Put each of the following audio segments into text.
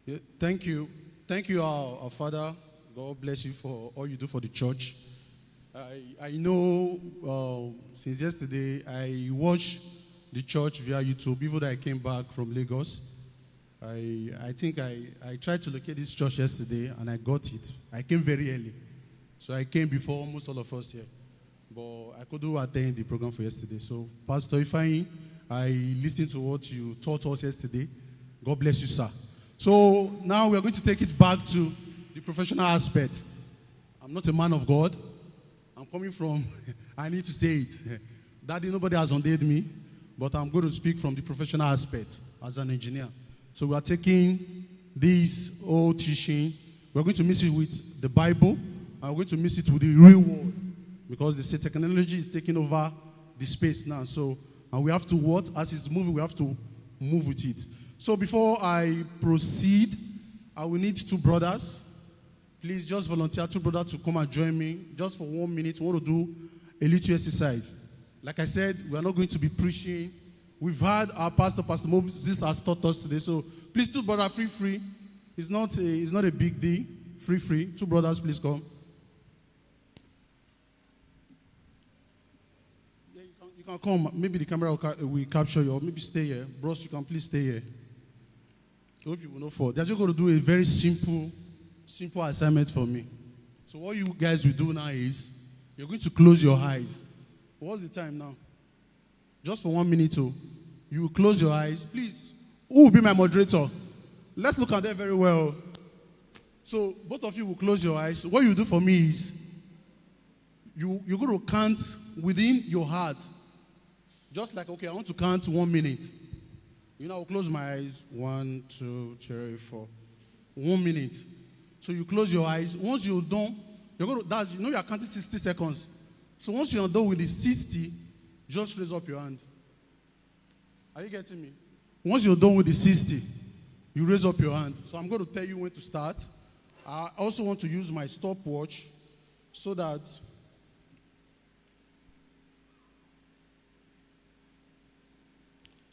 Yeah, thank you. Thank you, our Father. God bless you for all you do for the church. I know since yesterday I watched the church via YouTube, even though I came back from Lagos. I think I tried to locate this church yesterday and I got it. I came very early. So I came before almost all of us here. But I couldn't attend the program for yesterday. So, Pastor Ifeanyi, I listened to what you taught us yesterday. God bless you, sir. So now we're going to take it back to the professional aspect. I'm not a man of God. I'm coming from, I need to say it. Daddy, nobody has ordained me, but I'm going to speak from the professional aspect as an engineer. So we are taking this old teaching, we're going to mix it with the Bible, and we're going to mix it with the real world. Because they say technology is taking over the space now. So, and we have to what? As it's moving, we have to move with it. So before I proceed, I will need two brothers. Please just volunteer, two brothers to come and join me. Just for 1 minute, we want to do a little exercise. Like I said, we are not going to be preaching. We've had our pastor, Pastor Moses, has taught us today. So please, two brothers, free. It's not a big deal. Free. Two brothers, please come. You can come. Maybe the camera will capture you, or maybe stay here. Bros, you can please stay here. I hope you will not fall. They're just going to do a very simple assignment for me. So what you guys will do now is, you're going to close your eyes. What's the time now? Just for 1 minute, you will close your eyes. Please, who will be my moderator? Let's look at them very well. So both of you will close your eyes. What you do for me is, you're going to count within your heart. Just like, okay, I want to count 1 minute. I'll close my eyes. 1, 2, 3, 4. 1 minute. So you close your eyes. Once you're done, you're going to, you're counting 60 seconds. So once you're done with the 60, just raise up your hand. Are you getting me? Once you're done with the 60, you raise up your hand. So I'm going to tell you when to start. I also want to use my stopwatch so that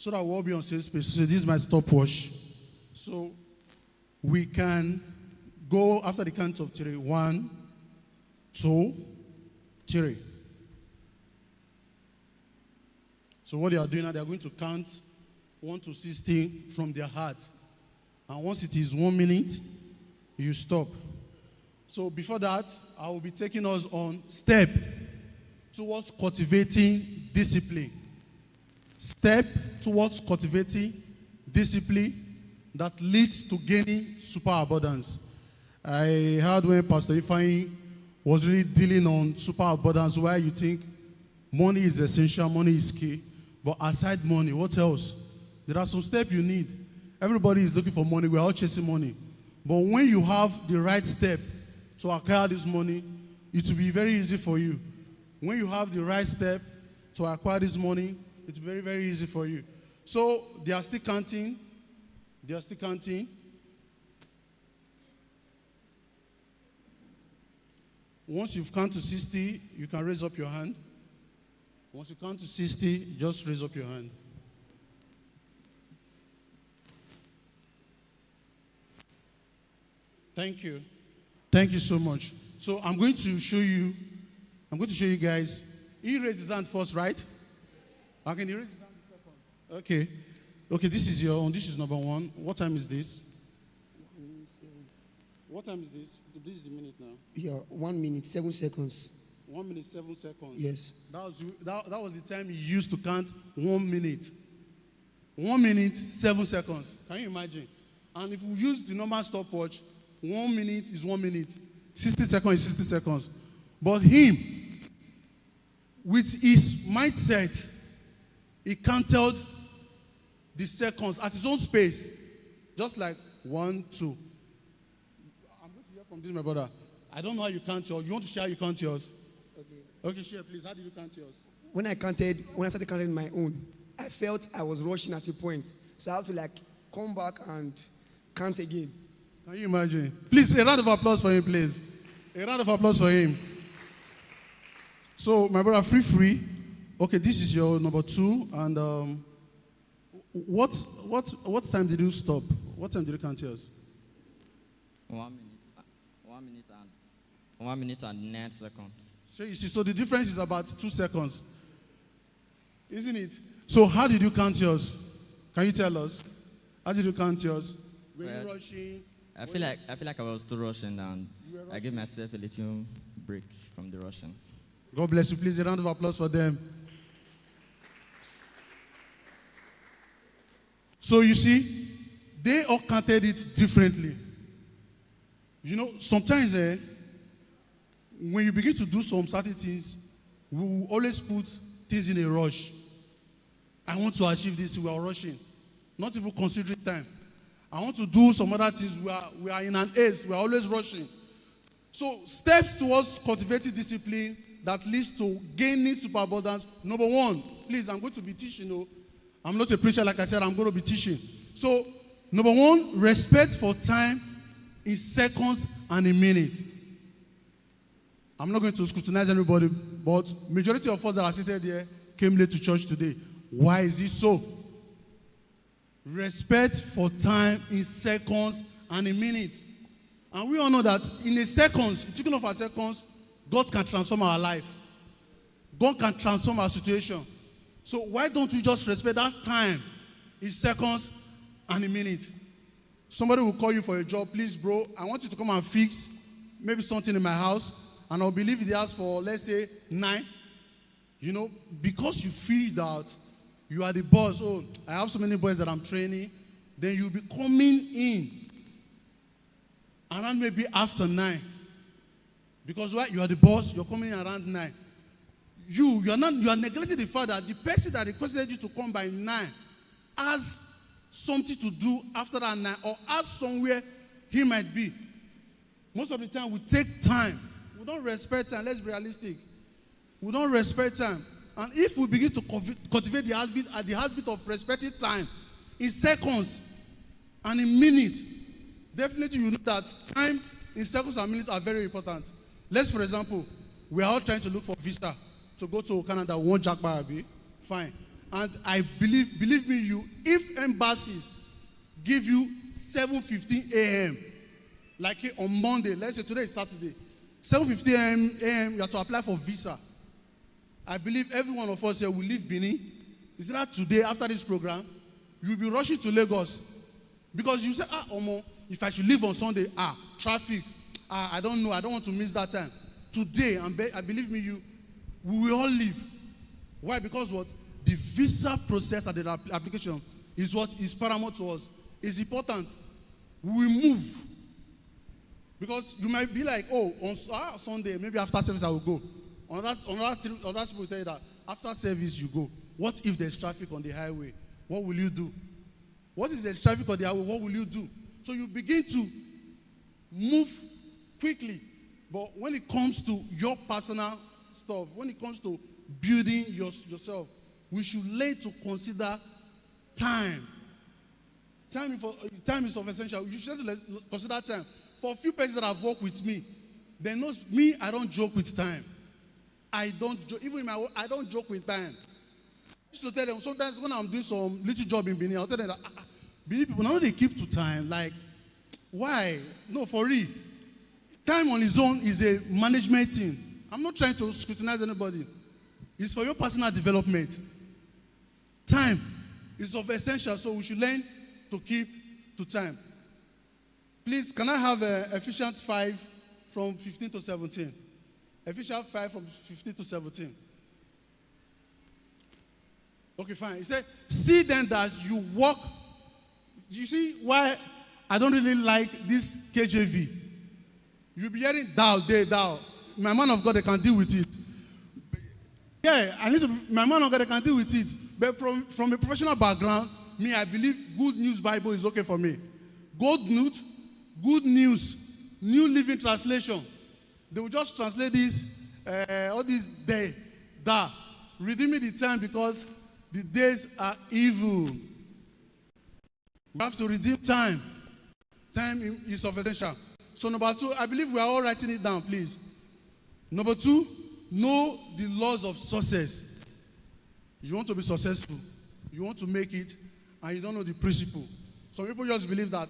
we'll all be on same space. So this is my stopwatch. So we can go after the count of 3. 1, 2, 3. So what they are doing now, they are going to count 1 to 60 from their heart. And once it is 1 minute, you stop. So before that, I will be taking us on step towards cultivating discipline. Step towards cultivating discipline that leads to gaining superabundance. I heard when Pastor Ifeanyi was really dealing on superabundance, where you think money is essential, money is key. But aside money, what else? There are some steps you need. Everybody is looking for money. We are all chasing money. But when you have the right step to acquire this money, it will be very easy for you. When you have the right step to acquire this money, it's very, very easy for you. So they are still counting. Once you've counted to 60, you can raise up your hand. Once you count to 60, just raise up your hand. Thank you. Thank you so much. So I'm going to show you guys. He raised his hand first, right? Can you raise his hand second? Okay, this is your own. This is number 1. What time is this? What time is this? This is the minute now. Yeah, 1 minute, 7 seconds. 1 minute, 7 seconds. Yes. That was the time you used to count 1 minute. 1 minute, 7 seconds. Can you imagine? And if we use the normal stopwatch, 1 minute is 1 minute. 60 seconds is 60 seconds. But him, with his mindset, he counted the seconds at his own space. Just like 1, 2. I'm going to hear from this, my brother. I don't know how you count yours. You want to share how you count yours? Okay, share, please. How did you count yours? When I started counting my own, I felt I was rushing at a point. So I had to come back and count again. Can you imagine? Please, a round of applause for him, please. A round of applause for him. So, my brother, free. Okay, this is your number 2. And what time did you stop? What time did you count yours? 1 minute and 9 seconds. So you see, so the difference is about 2 seconds. Isn't it? So how did you count yours? Can you tell us? How did you count yours? Were you rushing? I feel like I was too rushing, and I gave myself a little break from the rushing. God bless you. Please, a round of applause for them. So you see, they all counted it differently. You know, sometimes when you begin to do some certain things, we will always put things in a rush. I want to achieve this, we are rushing. Not even considering time. I want to do some other things, we are in an haste, we are always rushing. So steps towards cultivating discipline that leads to gaining superabundance. Number one, please, I'm going to be teaching. You know, I'm not a preacher, like I said, I'm going to be teaching. So, number one, respect for time in seconds and in minutes. I'm not going to scrutinize anybody, but majority of us that are seated here came late to church today. Why is this so? Respect for time in seconds and in minutes. And we all know that in a seconds, taking off our seconds, God can transform our life. God can transform our situation. So why don't we just respect that time in seconds and in minutes? Somebody will call you for a job. Please, bro, I want you to come and fix maybe something in my house. And I'll believe in the house for, let's say, 9. You know, because you feel that you are the boss. Oh, I have so many boys that I'm training. Then you'll be coming in around maybe after 9. Because why? You are the boss. You're coming in around 9. You are neglecting the fact that the person that requested you to come by 9 has something to do after that 9, or has somewhere he might be. Most of the time we take time. We don't respect time. Let's be realistic. We don't respect time. And if we begin to cultivate the habit of respecting time in seconds and in minutes, definitely you know that time in seconds and minutes are very important. Let's, for example, we are all trying to look for visa to go to Canada. One Jack Barabi, fine. And I believe me, if embassies give you 7:15 a.m., like on Monday, let's say today is Saturday, 7:15 a.m., you have to apply for visa. I believe every one of us here will leave Benin. Is that today, after this program, you'll be rushing to Lagos. Because you say, Omo, if I should leave on Sunday, traffic, I don't know, I don't want to miss that time. Today, I believe me, we will all leave. Why? Because what? The visa process and the application is what is paramount to us. It's important. We will move. Because you might be like, on Sunday, maybe after service I will go. Other people will tell you that after service you go. What if there's traffic on the highway? What will you do? What if there's traffic on the highway? What will you do? So you begin to move quickly. But when it comes to your personal stuff, when it comes to building yourself, we should learn to consider time. Time is of essential. You should consider time. For a few persons that have worked with me, they know me, I don't joke with time. I don't joke. Even in my work, I don't joke with time. I used to tell them, sometimes when I'm doing some little job in Benin, I'll tell them that, Benin people, now they keep to time. Like, why? No, for real. Time on its own is a management thing. I'm not trying to scrutinize anybody. It's for your personal development. Time is of essential, so we should learn to keep to time. Please, can I have Ephesians 5 from 15 to 17? Ephesians 5 from 15 to 17. Okay, fine. He said, see then that you walk. Do you see why I don't really like this KJV? You'll be hearing thou, they, thou. My man of God, they can deal with it. Yeah, my man of God, they can deal with it. But from a professional background, me, I believe Good News Bible is okay for me. Good News, New Living Translation. They will just translate this, all these day, da. Redeeming the time because the days are evil. We have to redeem time. Time is of essential. So number 2, I believe we are all writing it down, please. Number 2, know the laws of success. You want to be successful. You want to make it, and you don't know the principle. Some people just believe that,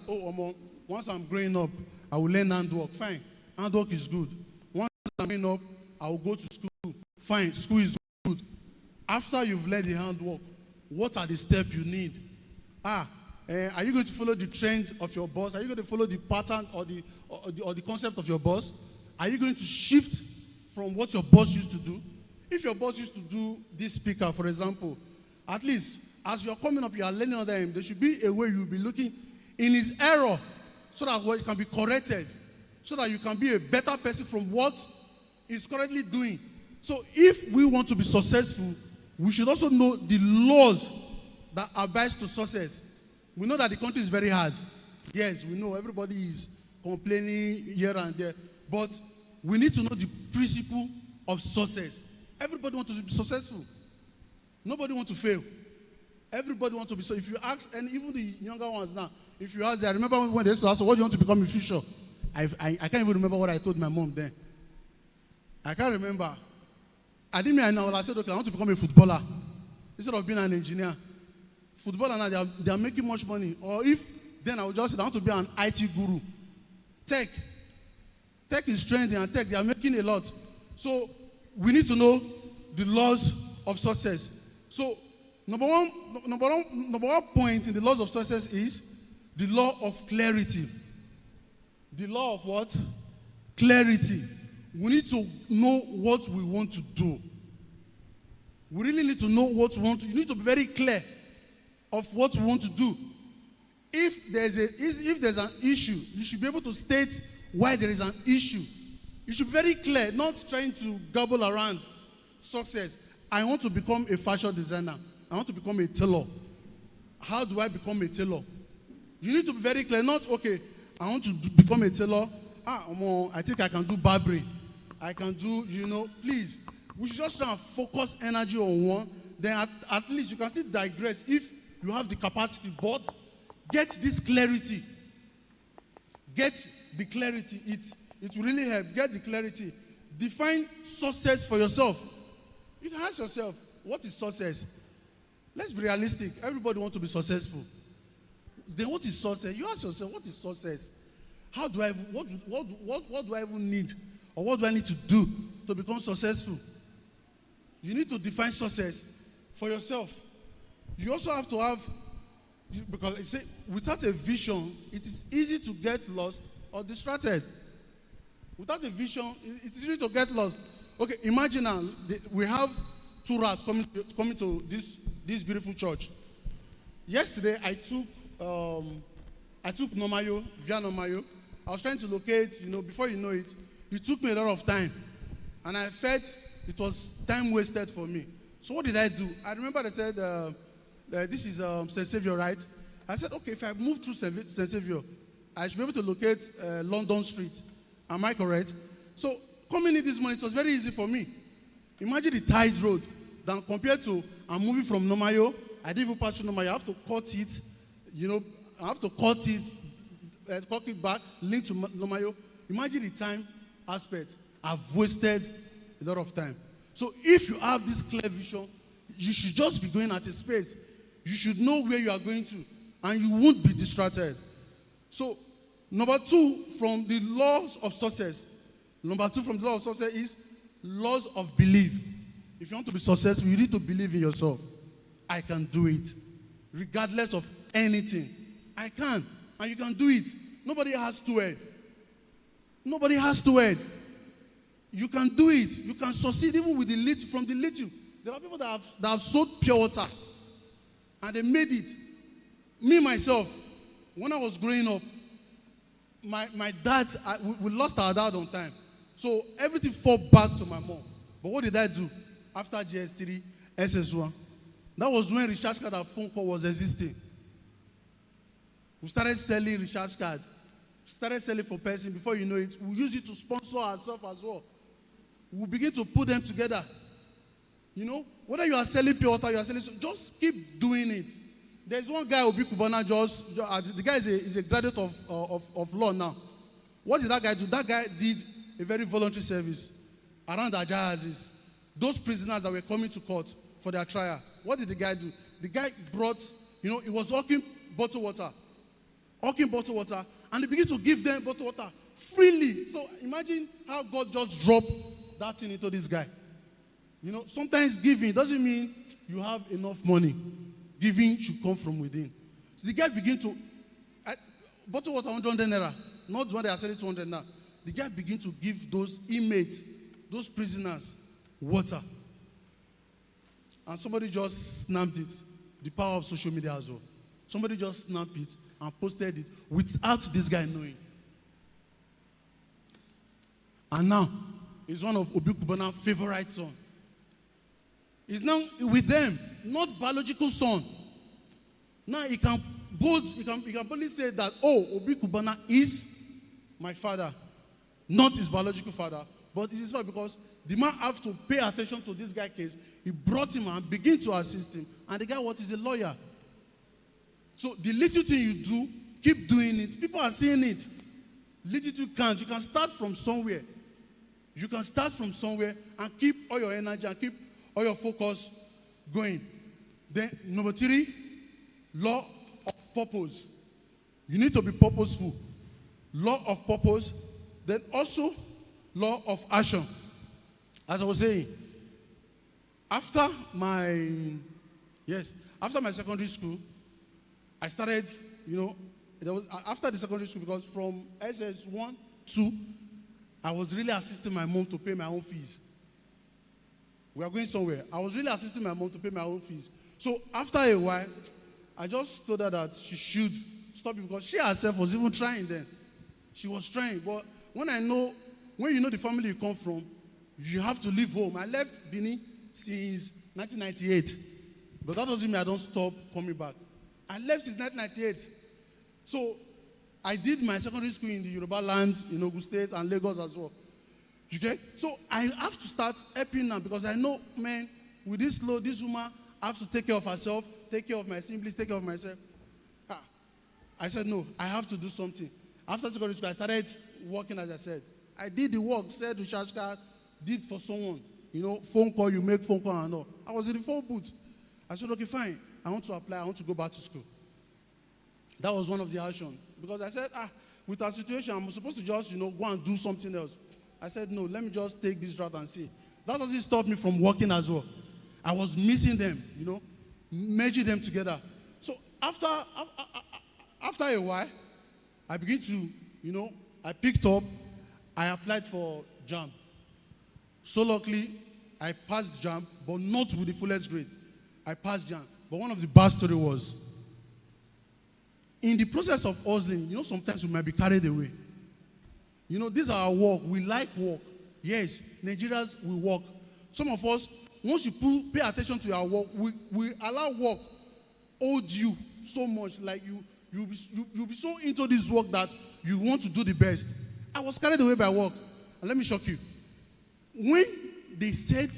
once I'm growing up, I will learn handwork. Fine. Handwork is good. Once I'm growing up, I will go to school. Fine. School is good. After you've learned the handwork, what are the steps you need? Are you going to follow the trend of your boss? Are you going to follow the pattern or the concept of your boss? Are you going to shift from what your boss used to do? If your boss used to do this speaker, for example, at least as you're coming up, you are learning under him, there should be a way you'll be looking in his error so that it can be corrected, so that you can be a better person from what he's currently doing. So if we want to be successful, we should also know the laws that abide to success. We know that the country is very hard. Yes, we know everybody is complaining here and there. But we need to know the principle of success. Everybody wants to be successful. Nobody wants to fail. Everybody wants to be so. If you ask, and even the younger ones now, if you ask them, I remember when they used to ask, what do you want to become in the future? I can't even remember what I told my mom then. I can't remember. I didn't mean I know. I said, okay, I want to become a footballer instead of being an engineer. Footballer now, they are making much money. Or if, then I would just say, I want to be an IT guru. Tech is trending, and tech, they are making a lot. So we need to know the laws of success. So number one point in the laws of success is the law of clarity. The law of what? Clarity. We need to know what we want to do. We really need to know what we want to do. You need to be very clear of what we want to do. If there's an issue, you should be able to state why there is an issue. You should be very clear, not trying to gobble around success. I want to become a fashion designer. I want to become a tailor. How do I become a tailor? You need to be very clear, not, okay, I want to become a tailor. I think I can do barbering. I can do, please. We should just try and focus energy on one. Then at least you can still digress if you have the capacity. But get this clarity. Get the clarity. It will really help. Get the clarity. Define success for yourself. You can ask yourself, what is success? Let's be realistic. Everybody wants to be successful. Then what is success? You ask yourself, what is success? What do I even need? Or what do I need to do to become successful? You need to define success for yourself. You also have to have, because without a vision, it is easy to get lost or distracted. Without a vision, it's easy to get lost. Okay, imagine now, we have two rats coming to this beautiful church. Yesterday, I took Nomayo, via Nomayo. I was trying to locate, before you know it, it took me a lot of time. And I felt it was time wasted for me. So what did I do? I remember they said, this is St. Saviour, right? I said, okay, if I move through St. Saviour, I should be able to locate London Street. Am I correct? So coming in this morning, it was very easy for me. Imagine the tight road. Then compared to, I'm moving from Nomayo. I didn't even pass through Nomayo. I have to cut it. I have to cut it back, link to Nomayo. Imagine the time aspect. I've wasted a lot of time. So if you have this clear vision, you should just be going at a space. You should know where you are going to, and you won't be distracted. So, number two from the laws of success is laws of belief. If you want to be successful, you need to believe in yourself. I can do it. Regardless of anything. I can. And you can do it. Nobody has to head. Nobody has to head. You can do it. You can succeed even with the little. From the little. There are people that have sold pure water. And they made it. Me, myself, when I was growing up, my dad, we lost our dad on time. So everything fell back to my mom. But what did I do? After GS3, SS1, that was when recharge card and phone call was existing. We started selling recharge card. We started selling for person. Before you know it, we use it to sponsor ourselves as well. We begin to put them together. Whether you are selling pure water, you are selling, just keep doing it. There's one guy, Obi Kubana, the guy is a graduate of law now. What did that guy do? That guy did a very voluntary service around the Ajahazis. Those prisoners that were coming to court for their trial. What did the guy do? The guy brought, he was hawking bottled water. And he began to give them bottled water freely. So imagine how God just dropped that thing into this guy. Sometimes giving doesn't mean you have enough money. Giving should come from within. So the guy began to, bottled water 100 naira, not the one they are selling 200 now. The guy began to give those inmates, those prisoners, water. And somebody just snapped it. The power of social media as well. Somebody just snapped it and posted it without this guy knowing. And now, he's one of Obi Kubana's favorite sons. He's now with them, not biological son. Now he can boldly say that, Obi Kubana is my father, not his biological father. But it is not because the man have to pay attention to this guy's case. He brought him and begin to assist him. And the guy, is a lawyer. So the little thing you do, keep doing it. People are seeing it. Little you can't. You can start from somewhere. You can start from somewhere and keep all your energy and keep all your focus going. Then number 3, law of purpose. You need to be purposeful. Law of purpose. Then also law of action. As I was saying, after my secondary school, I started, after the secondary school, because from SS1, 2, I was really assisting my mom to pay my own fees. We are going somewhere. I was really assisting my mom to pay my own fees. So after a while, I just told her that she should stop it because she herself was even trying then. She was trying. But when you know the family you come from, you have to leave home. I left Benin since 1998. But that doesn't mean I don't stop coming back. I left since 1998. So I did my secondary school in the Yoruba land, in Ogun State and Lagos as well. You get? So I have to start helping now because I know, man, with this load, this woman have to take care of herself, take care of my siblings, take care of myself. I said, no, I have to do something. After secondary school, I started working, as I said. I did the work, said recharge card, did for someone. Phone call, you make phone call and all. I was in the phone booth. I said, okay, fine. I want to apply. I want to go back to school. That was one of the actions. Because I said, with our situation, I'm supposed to just, go and do something else. I said, no, let me just take this route and see. That doesn't stop me from working as well. I was missing them, merging them together. So after a while, I began to, I picked up, I applied for JAMB. So luckily, I passed JAMB, but not with the fullest grade. I passed JAMB. But one of the bad stories was, in the process of hustling, sometimes we might be carried away. This is our work. We like work. Yes, Nigerians, we work. Some of us, once you pay attention to our work, we allow work hold you so much. Like you'll be so into this work that you want to do the best. I was carried away by work. And let me shock you. When they said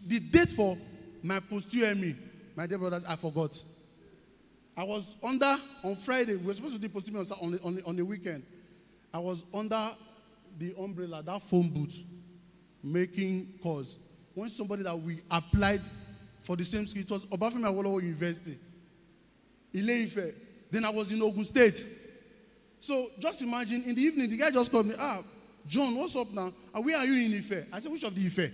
the date for my post-UME, my dear brothers, I forgot. I was on Friday. We were supposed to do post-UME on the weekend. I was under the umbrella, that phone booth, making calls. When somebody that we applied for the same school, it was Obafemi Awolowo University, Ile-Ife. Then I was in Ogun State. So just imagine, in the evening, the guy just called me, John, what's up now? And where are you in Ife? I said, which of the Ife?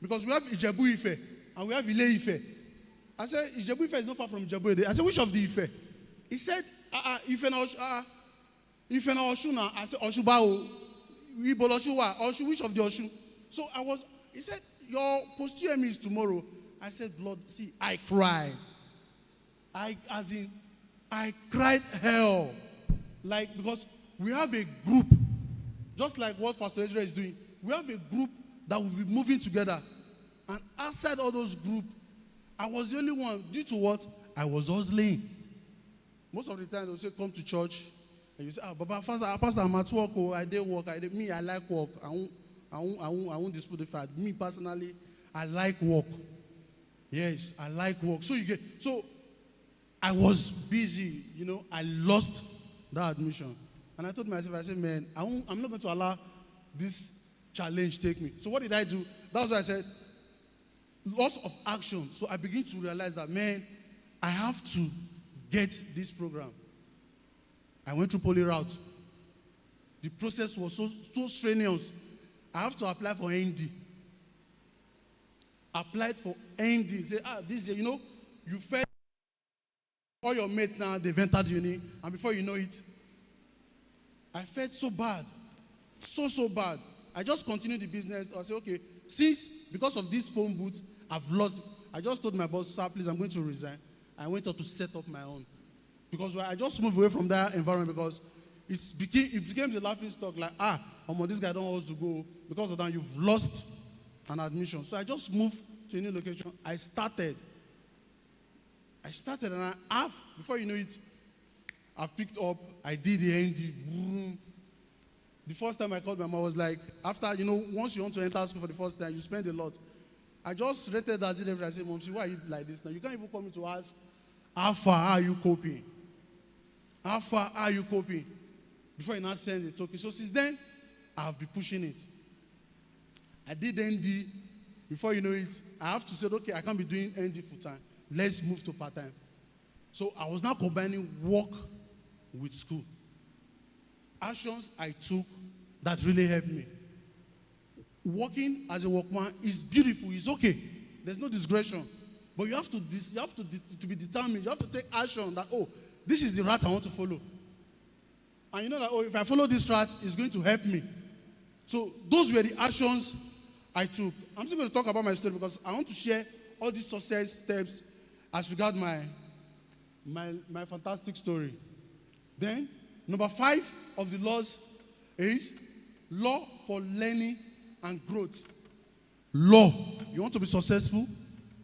Because we have Ijebu Ife, and we have Ile-Ife. I said, Ijebu Ife is not far from Ijebu Ede. I said, which of the Ife? He said, Ife na Oshun now. I said, Oshubao. Ibo Oshuwa. Oshu, which of the Oshu? So he said, your post-UME is tomorrow. I said, Lord, see, I cried. I cried hell. Like, because we have a group, just like what Pastor Ezra is doing. We have a group that will be moving together. And outside all those groups, I was the only one. Due to what? I was hustling. Most of the time, they'll say, come to church. And you say, Baba, Pastor, I'm at work. I did work. I like work. I won't dispute the fact. Me, personally, I like work. Yes, I like work. So I was busy, I lost that admission. And I told myself, I said, man, I'm not going to allow this challenge take me. So what did I do? That's why I said, loss of action. So I begin to realize that, man, I have to get this program. I went through poly route. The process was so strenuous. I have to apply for ND. Applied for ND. Say, this year, you fed all your mates now, they've entered uni, and before you know it, I felt so bad. So bad. I just continued the business. I said, okay, because of this phone booth, I've lost. I just told my boss, sir, please, I'm going to resign. I went out to set up my own. Because I just moved away from that environment because it became the laughing stock. Like, this guy don't also go. Because of that, you've lost an admission. So I just moved to a new location. I started and before you know it, I've picked up. I did the ND. The first time I called my mom, I was like, after, once you want to enter school for the first time, you spend a lot. I just rated that every. I said, Mom, see, why are you like this now? You can't even call me to ask, how far are you coping? How far are you coping? Before you now send it. Okay, so since then, I've been pushing it. I did ND. Before you know it, I have to say, okay, I can't be doing ND full time. Let's move to part time. So I was now combining work with school. Actions I took that really helped me. Working as a workman is beautiful. It's okay. There's no discretion. But you have to be determined. You have to take action that, this is the route I want to follow. And you know that, if I follow this route, it's going to help me. So those were the actions I took. I'm still going to talk about my story because I want to share all these success steps as regard my fantastic story. Then, number 5 of the laws is law for learning and growth. Law. You want to be successful,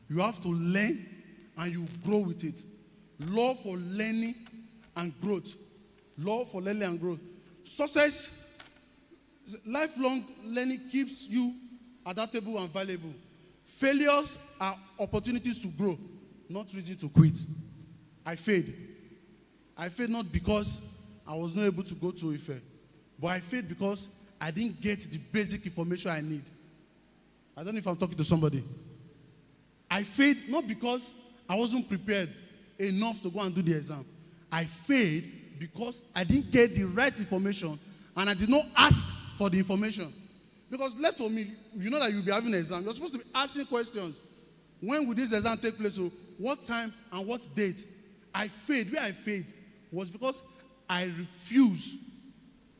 you have to learn and you grow with it. Law for learning and growth. Law for learning and growth. Success, lifelong learning keeps you adaptable and valuable. Failures are opportunities to grow, not reason to quit. I failed. I failed not because I was not able to go to Ife, but I failed because I didn't get the basic information I need. I don't know if I'm talking to somebody. I failed not because I wasn't prepared enough to go and do the exam. I failed because I didn't get the right information and I did not ask for the information. Because left for me, you know that you'll be having an exam. You're supposed to be asking questions. When will this exam take place? So what time and what date? I failed. Where I failed was because I refused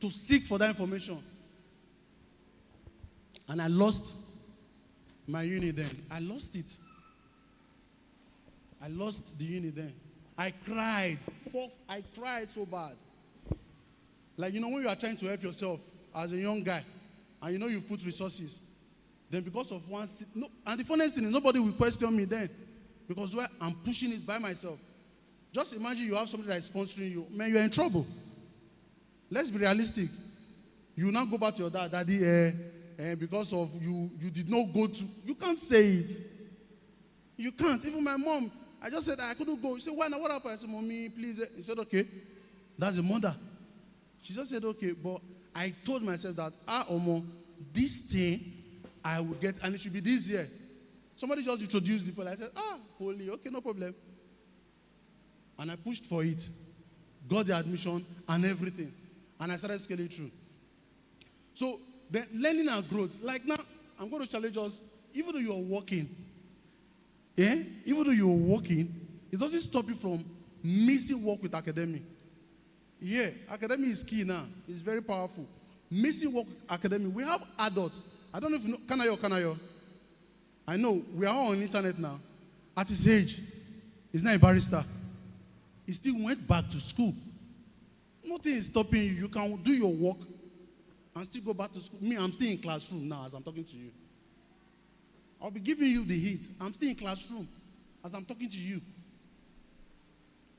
to seek for that information. And I lost my uni then. I lost it. I lost the uni then. I cried. First, I cried so bad. Like, when you are trying to help yourself as a young guy, and you've put resources, then because of one... and the funniest thing is nobody will question me then. Because I'm pushing it by myself. Just imagine you have somebody that is sponsoring you. Man, you're in trouble. Let's be realistic. You will not go back to your daddy, because of you did not go to... You can't say it. You can't. Even my mom, I just said I couldn't go. She said, why not? What happened? I said, Mommy, please. He said, okay. That's a mother. She just said, okay. But I told myself that, Omo, this thing I will get, and it should be this year. Somebody just introduced people. I said, holy, okay, no problem. And I pushed for it. Got the admission and everything. And I started scaling through. So, the learning and growth. Like now, I'm going to challenge us, even though you're working, even though you're working, it doesn't stop you from missing work with academy. Yeah, academy is key now. It's very powerful. Missing work with academy. We have adults. I don't know if you know, Kanayo. I know, we are all on the internet now. At his age, he's not a barrister. He still went back to school. Nothing is stopping you. You can do your work and still go back to school. Me, I'm still in classroom now as I'm talking to you. I'll be giving you the hint. I'm still in classroom as I'm talking to you.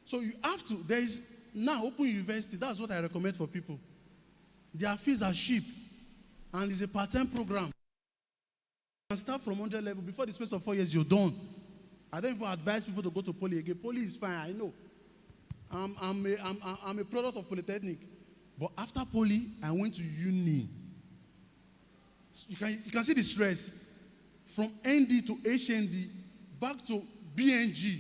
So you have to, there is now Open University. That's what I recommend for people. Their fees are cheap. And it's a part-time program. You can start from 100 level. Before the space of 4 years, you're done. I don't even advise people to go to poly again. Poly is fine, I know. I'm a product of Polytechnic. But after poly, I went to uni. You can see the stress. From ND to HND, back to BNG.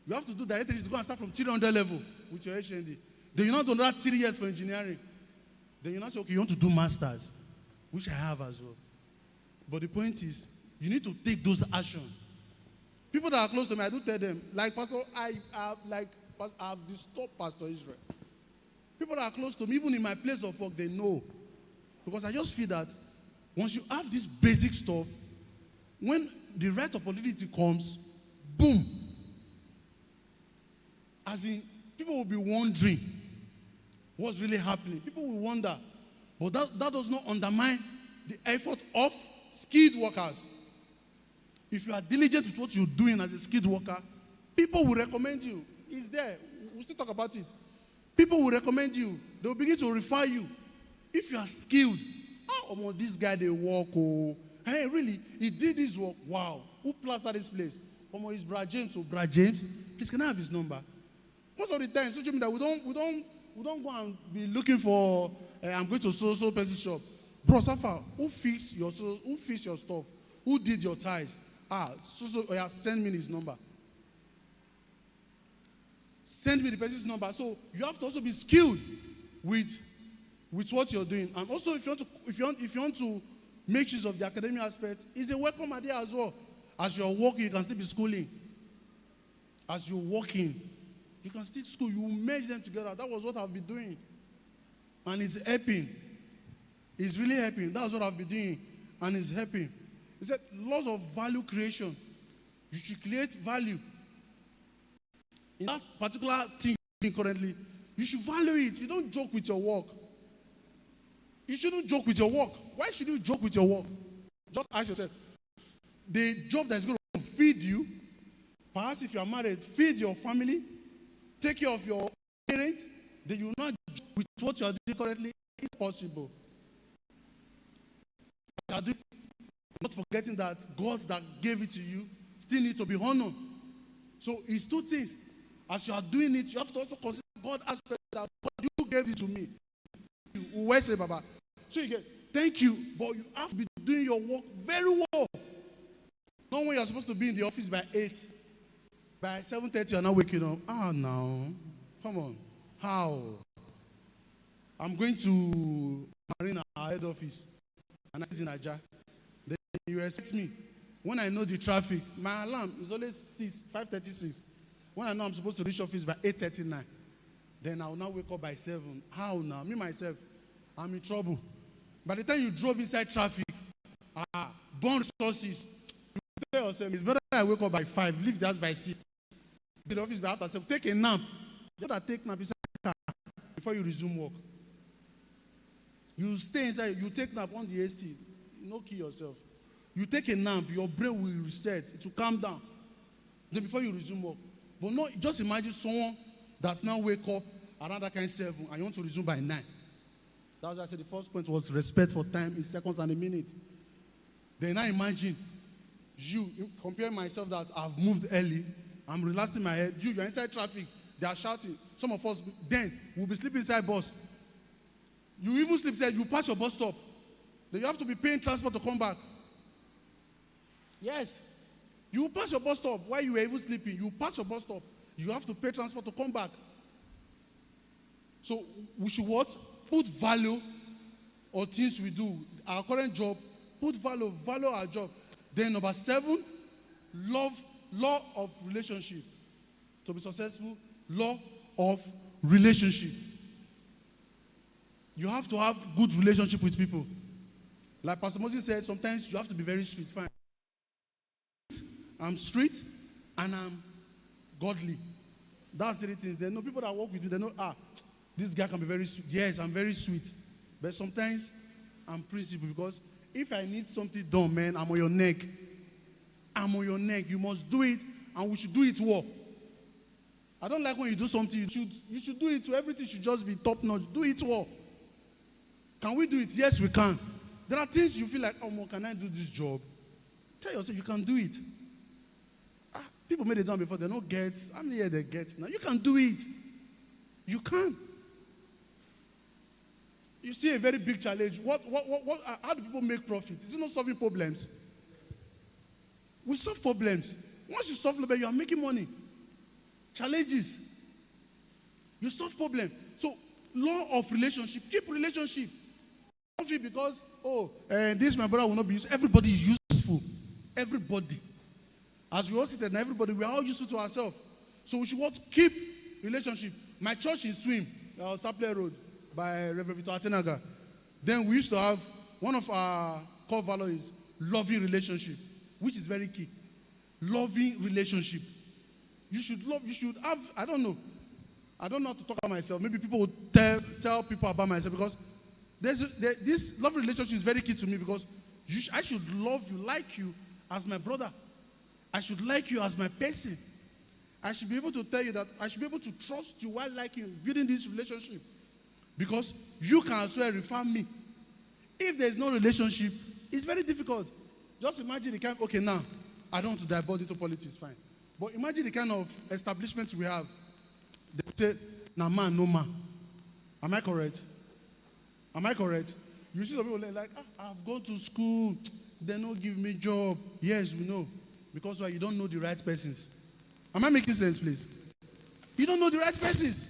You have to do directly to go and start from 300 level with your HND. Then you not do another 3 years for engineering. Then you not say, okay, you want to do masters, which I have as well. But the point is, you need to take those actions. People that are close to me, I do tell them, like Pastor, I've disturbed Pastor Israel. People that are close to me, even in my place of work, they know. Because I just feel that once you have this basic stuff, when the right opportunity comes, boom. As in, people will be wondering what's really happening. People will wonder. But that does not undermine the effort of skilled workers. If you are diligent with what you're doing as a skilled worker, people will recommend you. It's there. We'll still talk about it. People will recommend you. They will begin to refer you. If you are skilled, this guy, they work. Oh, hey, really? He did this work. Wow. Who plastered this place? It's Brad James. So, Brad James, please, can I have his number? Most of the time, social media, we don't go and be looking for, I'm going to so person shop. Bro, Safa, who fixed your stuff? Who did your ties? Send me his number. Send me the person's number. So you have to also be skilled with what you're doing. And also, if you want to make use of the academic aspect, it's a welcome idea as well. As you're working, you can still be schooling. As you're working, you can still school. You merge them together. That was what I've been doing. And it's helping. It's really helping. That's what I've been doing. And it's helping. He said, laws of value creation. You should create value. In that particular thing you're doing currently, you should value it. You don't joke with your work. You shouldn't joke with your work. Why should you joke with your work? Just ask yourself, the job that's going to feed you, perhaps if you are married, feed your family, take care of your parents, then you will not joke with what you are doing currently. It's possible. Not forgetting that God that gave it to you still need to be honored. So it's two things. As you are doing it, you have to also consider God aspect that God, you gave it to me. Where say, Baba? So you get, thank you, but you have to be doing your work very well. Not when you're supposed to be in the office by 8. By 7:30, you're not waking up. No. Come on. How? I'm going to Marina, our head office, and I'm in Aja. Then you expect me. When I know the traffic, my alarm is always 5:36. When I know I'm supposed to reach office by 8:39, then I will now wake up by 7. How now? Me, myself, I'm in trouble. By the time you drove inside traffic, burn resources, you tell yourself, it's better I wake up by 5, leave the house by 6. Get the office by after 7, take a nap. You gotta take a nap inside the car before you resume work. You stay inside, you take a nap on the AC, you don't kill yourself. You take a nap, your brain will reset, it will calm down. Then before you resume work. But no, just imagine someone that's now wake up around that kind of 7 and you want to resume by 9. That's why I said the first point was respect for time in seconds and a minute. Then I imagine you compare myself that I've moved early, I'm relaxing my head. You're inside traffic, they are shouting. Some of us then will be sleeping inside bus. You even sleep inside, you pass your bus stop. Then you have to be paying transport to come back. Yes. You pass your bus stop while you were even sleeping. You pass your bus stop. You have to pay transport to come back. So we should what? Put value on things we do. Our current job, put value our job. Then number 7, law of relationship. To be successful, law of relationship. You have to have good relationship with people. Like Pastor Moses said, sometimes you have to be very straight. Fine. I'm straight and I'm godly. That's the 3 things. There are no people that work with you. They know, this guy can be very sweet. Yes, I'm very sweet. But sometimes I'm principled because if I need something done, man, I'm on your neck. I'm on your neck. You must do it and we should do it well. I don't like when you do something, you should do it. Everything should just be top notch. Do it well. Can we do it? Yes, we can. There are things you feel like, can I do this job? Tell yourself you can do it. People made it done before. They don't get. How many years they get now? You can do it. You can. You see a very big challenge. How do people make profit? Is it not solving problems? We solve problems. Once you solve problems, you are making money. Challenges. You solve problems. So, law of relationship. Keep relationship. Don't feel because, this my brother will not be used. Everybody is useful. Everybody. As we all sit there, everybody, we are all useful to ourselves. So we should want to keep relationship. My church in Swim, Saple Road, by Reverend Victor Atenaga. Then we used to have, one of our core values is loving relationship, which is very key. Loving relationship. You should have, I don't know how to talk about myself. Maybe people will tell people about myself, because this love relationship is very key to me, because I should love you, like you as my brother. I should like you as my person. I should be able to tell you that I should be able to trust you while liking you, building this relationship. Because you can as well refer me. If there's no relationship, it's very difficult. Just imagine the kind of, okay, now, I don't want to divulge into politics, fine. But imagine the kind of establishment we have. They say, nah, man, no man. Am I correct? Am I correct? You see some people like, I've gone to school, they don't give me job. Yes, we know. Because why? You don't know the right persons. Am I making sense, please? You don't know the right persons.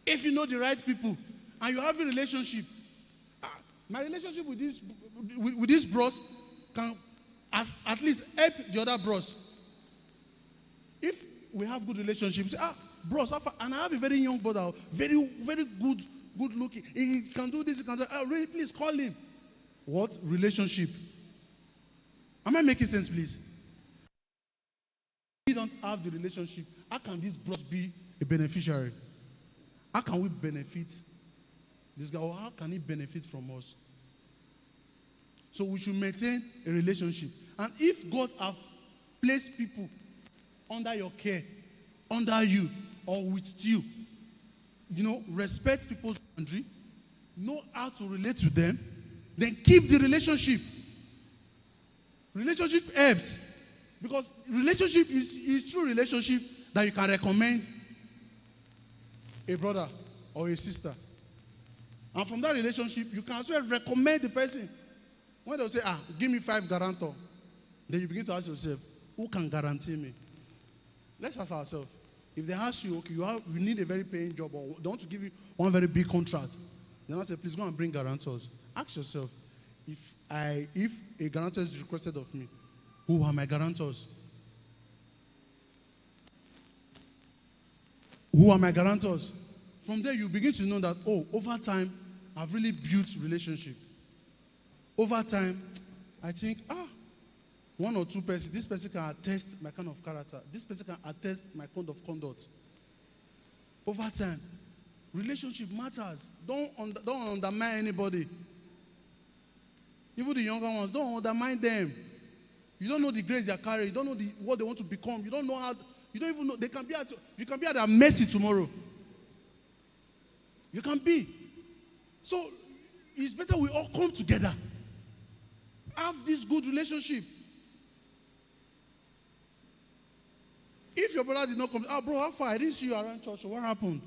If you know the right people and you have a relationship, my relationship with this bros can at least help the other bros. If we have good relationships, bros, and I have a very young brother, very, very good looking. He can do this, he can do that. Really, please call him. What? Relationship. Am I making sense, please? If we don't have the relationship, how can this bros be a beneficiary? How can we benefit this guy, or how can he benefit from us? So we should maintain a relationship. And if God have placed people under your care, under you, or with you, respect people's boundary, know how to relate to them, then keep the relationship. Relationship helps. Because relationship is true relationship that you can recommend a brother or a sister. And from that relationship, you can as well recommend the person. When they'll say, give me 5 guarantor, then you begin to ask yourself, who can guarantee me? Let's ask ourselves. If they ask you, okay, you need a very paying job, or they want to give you one very big contract, then I say, please go and bring guarantors. Ask yourself, if a guarantor is requested of me, who are my guarantors? Who are my guarantors? From there, you begin to know that, over time, I've really built relationship. Over time, I think, one or two persons, this person can attest my kind of character. This person can attest my code of conduct. Over time, relationship matters. Don't undermine anybody. Even the younger ones, don't undermine them. You don't know the grace they are carrying. You don't know what they want to become. You don't know how. You don't even know. You can be at their mercy tomorrow. You can be. So it's better we all come together. Have this good relationship. If your brother did not come, bro, how far? I didn't see you around church. So what happened?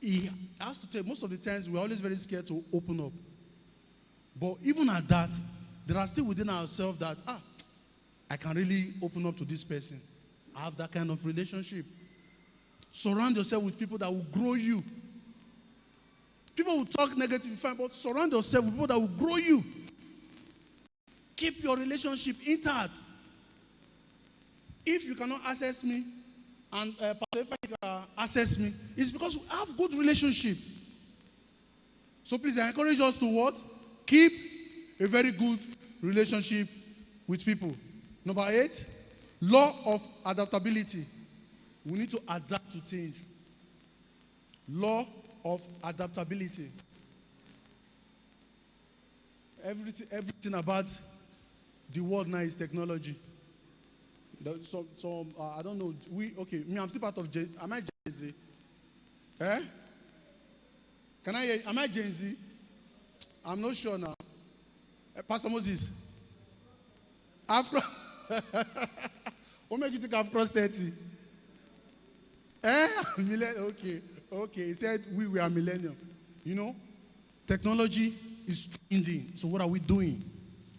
He has to tell. Most of the times we're always very scared to open up. But even at that, there are still within ourselves that, I can really open up to this person. I have that kind of relationship. Surround yourself with people that will grow you. People will talk negative, fine, but surround yourself with people that will grow you. Keep your relationship intact. If you cannot access me, and if you can access me, it's because we have good relationship. So please, I encourage us to what? Keep a very good relationship with people. Number 8, law of adaptability. We need to adapt to things. Law of adaptability. Everything about the world now is technology. I don't know. I'm still part of Gen. Am I Gen Z? Can I hear you? Am I Gen Z? I'm not sure now. Pastor Moses. Afro. What makes you think I've crossed 30? Okay. He said we are millennium. Technology is changing. So what are we doing?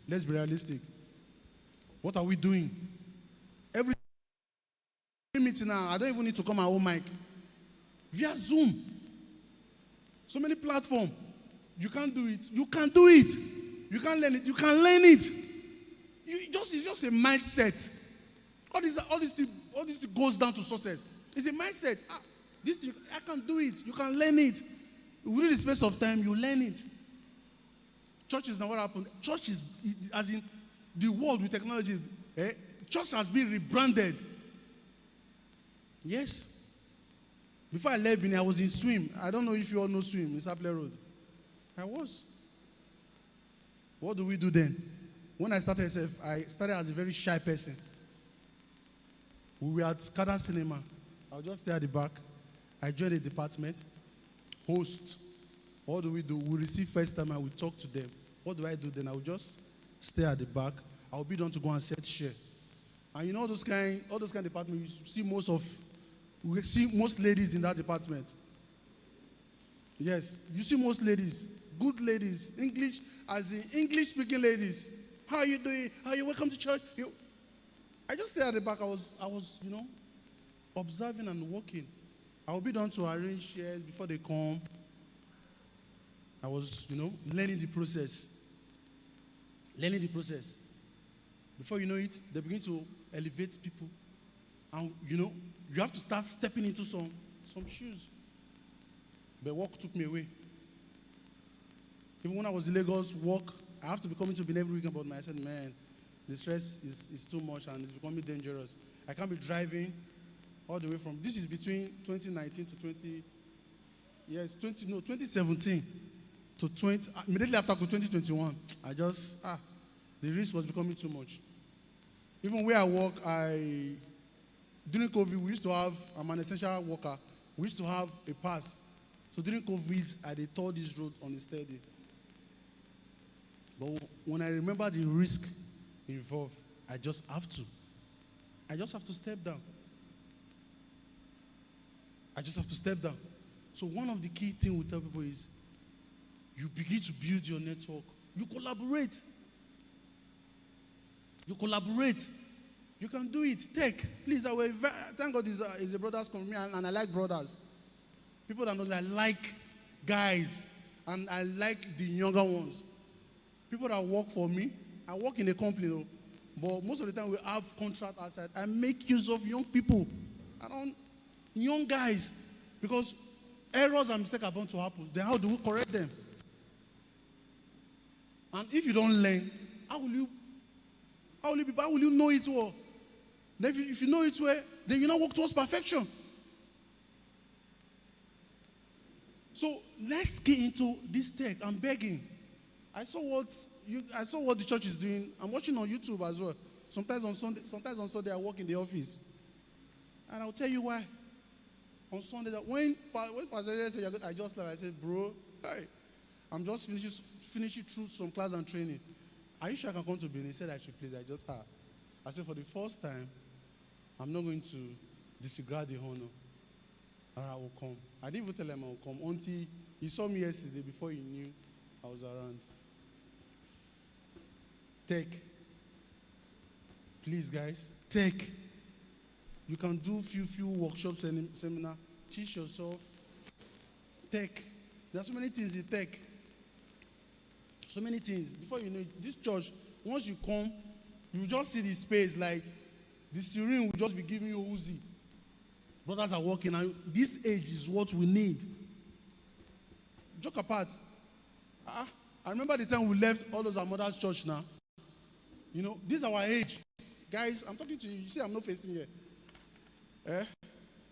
Let's be realistic. What are we doing? Every meeting now, I don't even need to come my own mic. via Zoom. So many platforms. You can't do it. You can do it. You can learn it. You can learn it. It's just a mindset. All this thing goes down to success. It's a mindset. This thing, I can do it. You can learn it. Within the space of time, you learn it. Church is not what happened. Church is, as in the world with technology, church has been rebranded. Yes. Before I left Benin, I was in swim. I don't know if you all know swim in Saple Road. I was. What do we do then? When I started SF, I started as a very shy person. We were at Kada Cinema. I'll just stay at the back. I joined the department. Host. What do? We receive first time and we talk to them. What do I do then? I will just stay at the back. I'll be done to go and set share. And you know all those kind of departments, we see most ladies in that department. Yes, you see most ladies, good ladies, English speaking ladies. How are you doing? How are you? Welcome to church. I just stayed at the back. I was, observing and working. I will be done to arrange shares before they come. I was, learning the process. Learning the process. Before you know it, they begin to elevate people. And, you have to start stepping into some shoes. But work took me away. Even when I was in Lagos, I have to be coming to Benin every weekend, but I said, man, the stress is too much and it's becoming dangerous. I can't be driving all the way from, this is between 2019 to 2017 to immediately after 2021. The risk was becoming too much. Even where I work, during COVID, we used to have, I'm an essential worker, we used to have a pass. So during COVID, I tore this road on a steady. But when I remember the risk involved, I just have to step down. I just have to step down. So one of the key things we tell people is, you begin to build your network. You collaborate. You can do it. Please, thank God is a brothers community, and I like brothers. People that know that I like guys, and I like the younger ones. People that work for me, I work in a company, but most of the time we have contract outside. I make use of young people, young guys, because errors and mistakes are bound to happen. Then how do we correct them? And if you don't learn, how will you know it well? Then if you know it well, then you now work towards perfection. So let's get into this tech. I'm begging. I saw what the church is doing. I'm watching on YouTube as well. Sometimes on Sunday I work in the office. And I'll tell you why. On Sunday, when Pastor said, I just left, I said, bro, hey, I'm just finishing through some class and training. Are you sure I can come to Benin? He said I should please. I said, for the first time, I'm not going to disregard the honor. And I will come. I didn't even tell him I will come until he saw me yesterday before he knew I was around. Tech. Please, guys, tech. You can do few workshops and seminar. Teach yourself. Tech. There are so many things in tech. So many things. Before you know it, this church, once you come, you just see the space, like the serene will just be giving you Uzi. Brothers are working, and this age is what we need. Joke apart. I remember the time we left all those our mother's church now. This is our age. Guys, I'm talking to you. You see, I'm not facing here.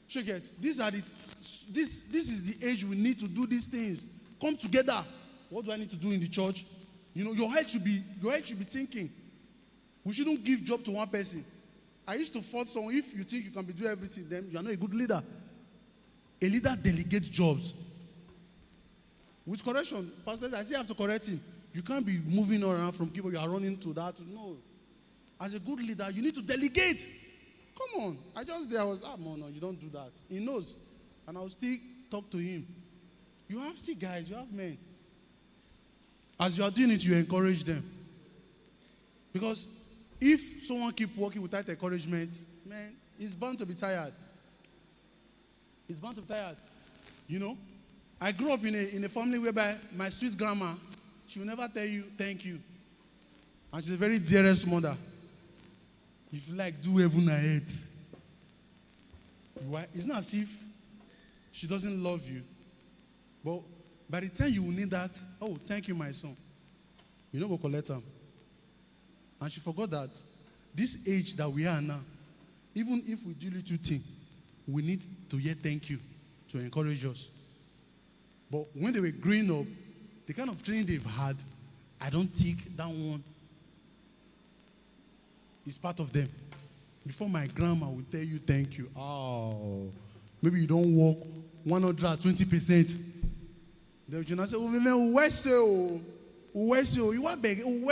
Check it. This is the age we need to do these things. Come together. What do I need to do in the church? Your head should be thinking. We shouldn't give job to one person. I used to fault someone. If you think you can be doing everything, then you are not a good leader. A leader delegates jobs. With correction, Pastor, I still have to correct him. You can't be moving around from people you are running to that. No. As a good leader, you need to delegate. Come on. No, you don't do that. He knows. And I'll still talk to him. You have guys, you have men. As you are doing it, you encourage them. Because if someone keep working without encouragement, man, he's bound to be tired. He's bound to be tired. You know, I grew up in a family whereby my sweet grandma, she will never tell you thank you. And she's a very dearest mother. If you like, do heaven and earth. It's not as if she doesn't love you. But by the time you will need that, oh, thank you, my son. You don't go collect her. And she forgot that this age that we are now, even if we do little thing, we need to hear thank you to encourage us. But when they were growing up, the kind of training they've had, I don't think that one is part of them. Before my grandma will tell you thank you. Oh, maybe you don't work 120%. Then you say, oh, you are begging,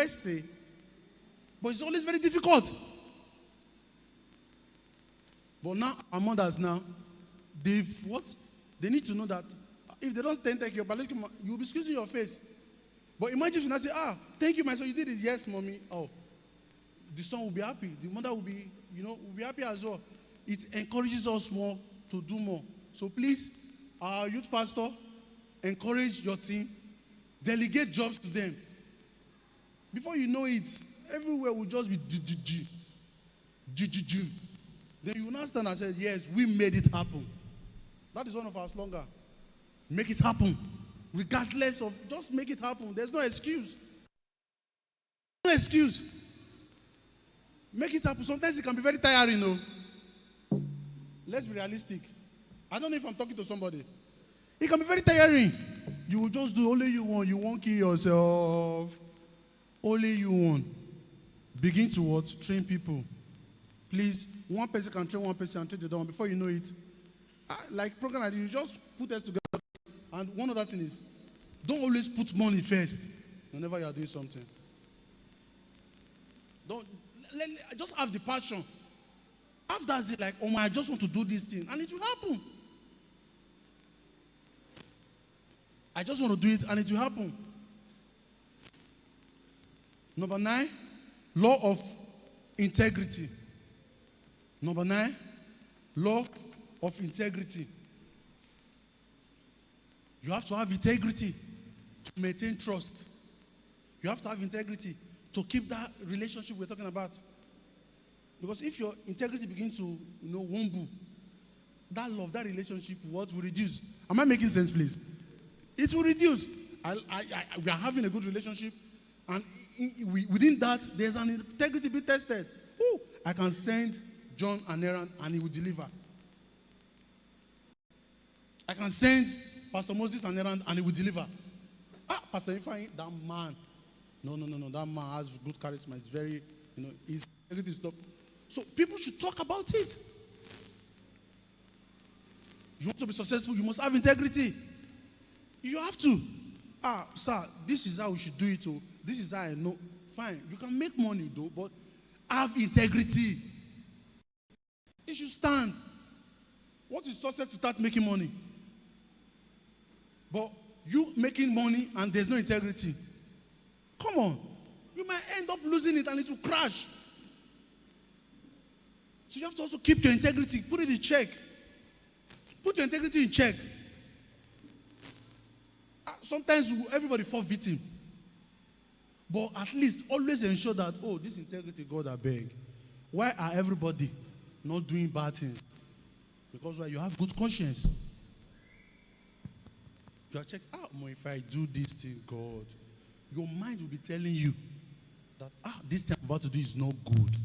but it's always very difficult. But now, our mothers now, they need to know that if they don't thank you, you'll be squeezing your face. But imagine if you now say, thank you, my son, you did it. Yes, mommy. Oh, the son will be happy. The mother will be, will be happy as well. It encourages us more to do more. So please, our youth pastor, encourage your team. Delegate jobs to them. Before you know it, everywhere will just be G. Then you will not stand and say, yes, we made it happen. That is one of our slogans. Make it happen. Regardless of, just make it happen. There's no excuse. No excuse. Make it happen. Sometimes it can be very tiring, Let's be realistic. I don't know if I'm talking to somebody. It can be very tiring. You will just do only you want. You won't kill yourself. Only you want. Begin to what? Train people. Please, one person can train one person and train the other one. Before you know it, like program like you just put us together. And one other thing is, don't always put money first whenever you are doing something. Just have the passion. Have that zeal, like, oh my, I just want to do this thing, and it will happen. I just want to do it, and it will happen. Number 9, law of integrity. Number 9, law of integrity. You have to have integrity to maintain trust. You have to have integrity to keep that relationship we're talking about. Because if your integrity begins to, wumble, that love, that relationship, what will reduce? Am I making sense, please? It will reduce. We are having a good relationship, and within that, there's an integrity being tested. Ooh, I can send John an errand, and he will deliver. I can send Pastor Moses an errand, and he will deliver. Pastor Ifeanyi, that man. No. That man has good charisma. It's very, his integrity is top. So people should talk about it. You want to be successful, you must have integrity. You have to. Sir, this is how we should do it. This is how I know. Fine. You can make money though, but have integrity. It should stand. What is success to start making money? But you making money and there's no integrity. Come on. You might end up losing it and it will crash. So you have to also keep your integrity. Put it in check. Put your integrity in check. Sometimes everybody fall victim. But at least always ensure that, this integrity, God, I beg. Why are everybody not doing bad things? Because you have good conscience. You are checking, if I do this thing, God, your mind will be telling you that, this thing I'm about to do is not good.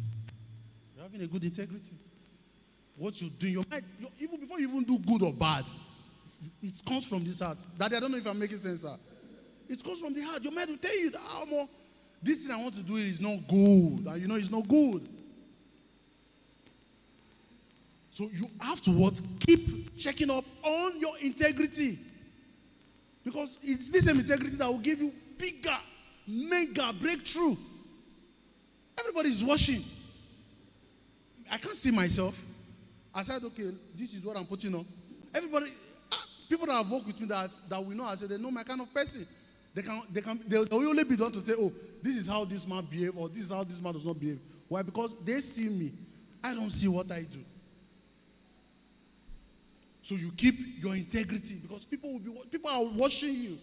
You're having a good integrity. What you're doing, your mind, even before you even do good or bad, it comes from this heart. Daddy, I don't know if I'm making sense, sir. It comes from the heart. Your mind will tell you that, this thing I want to do is not good. And it's not good. So you have to keep checking up on your integrity. Because it's this same integrity that will give you bigger, mega breakthrough. Everybody is watching. I can't see myself. I said, okay, this is what I'm putting on. Everybody, people that have worked with me that we know, I said, they know my kind of person. They'll only be done to say, this is how this man behaves, or this is how this man does not behave. Why? Because they see me. I don't see what I do. So you keep your integrity because people are watching you.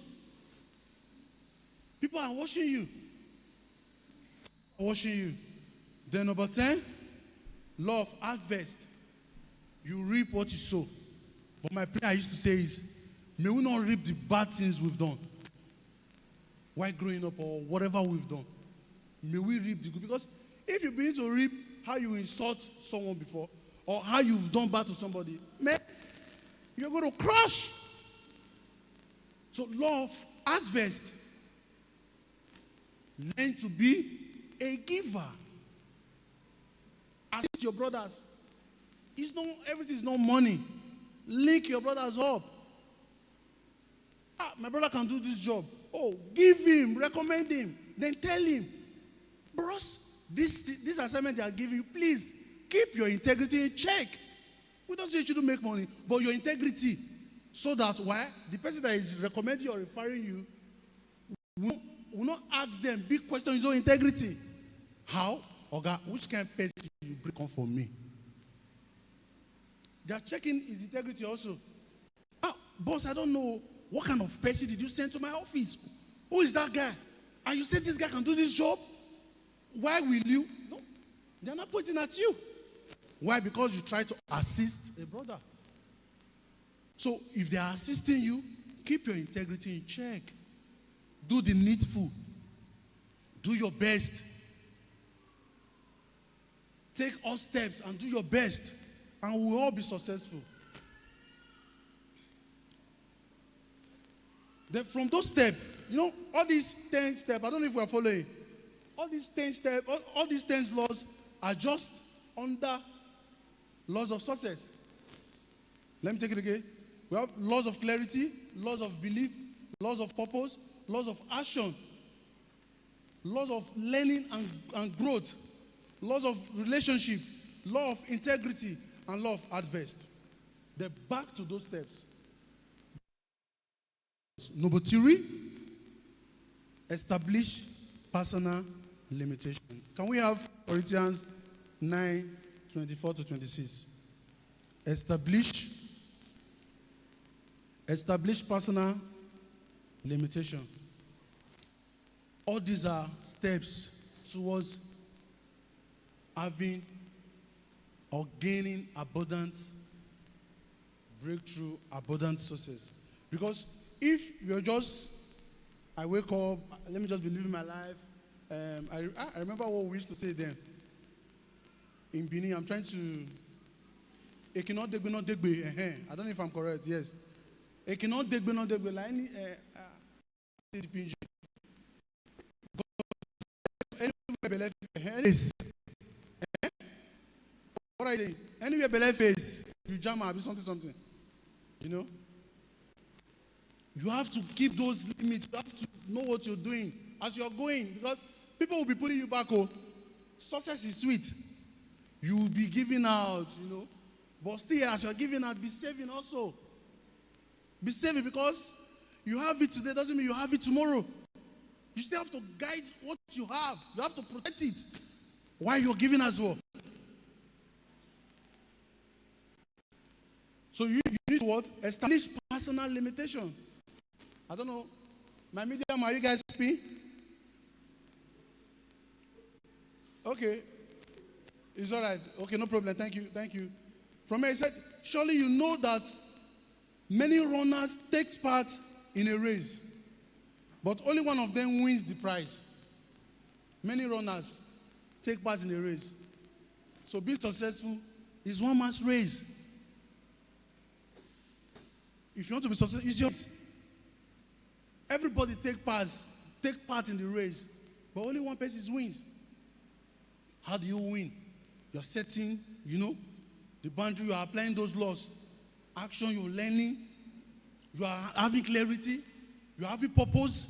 People are watching you. Watching you. Then number 10, law of harvest. You reap what you sow. But my prayer I used to say is, may we not reap the bad things we've done while growing up or whatever we've done. May we reap the good. Because if you begin to reap how you insult someone before or how you've done bad to somebody, man, you're going to crush. So law of harvest. Learn to be a giver. Assist your brothers. Everything is not money. Link your brothers up. My brother can do this job. Oh, give him, recommend him, then tell him, bros, this assignment they are giving you, please keep your integrity in check. We don't say you shouldn't make money, but your integrity, so that why the person that is recommending or referring you will not ask them big question his own integrity. How? Oga, which kind of person you bring on for me? They are checking his integrity also. Boss, I don't know what kind of person did you send to my office. Who is that guy? And you said this guy can do this job? Why will you? No, they are not pointing at you. Why? Because you try to assist a brother. So if they are assisting you, keep your integrity in check. Do the needful. Do your best. Take all steps and do your best. And we'll all be successful. Then from those steps, all these 10 steps, I don't know if we are following. All these 10 steps, all these 10 laws are just under laws of success. Let me take it again. We have laws of clarity, laws of belief, laws of purpose, laws of action, laws of learning and growth, laws of relationship, law of integrity, and law of harvest. They're back to those steps. Number 3, establish personal limitation. Can we have Corinthians 9:24-26? Establish personal limitation. All these are steps towards having or gaining abundant breakthrough, abundant success. Because if you're I wake up, let me just be living my life. I remember what we used to say then. In Benin, I'm trying to. I don't know if I'm correct. Yes. Like what are you saying? Anywhere below face, you jam or something. You have to keep those limits. You have to know what you're doing as you're going, because people will be putting you back. Success is sweet. You will be giving out, But still, as you're giving out, be saving also. Be saving, because you have it today doesn't mean you have it tomorrow. You still have to guide what you have. You have to protect it while you're giving as well. So you need to what? Establish personal limitation. I don't know. My medium, are you guys speaking? Okay. It's all right. Okay, no problem. Thank you. From here, he said, surely you know that many runners take part in a race, but only one of them wins the prize. Many runners take part in a race. So being successful is one man's race. If you want to be successful, it's yours. Everybody take part in the race, but only one person wins. How do you win? You're setting, the boundary. You are applying those laws. Action, you're learning. You are having clarity. You are having purpose.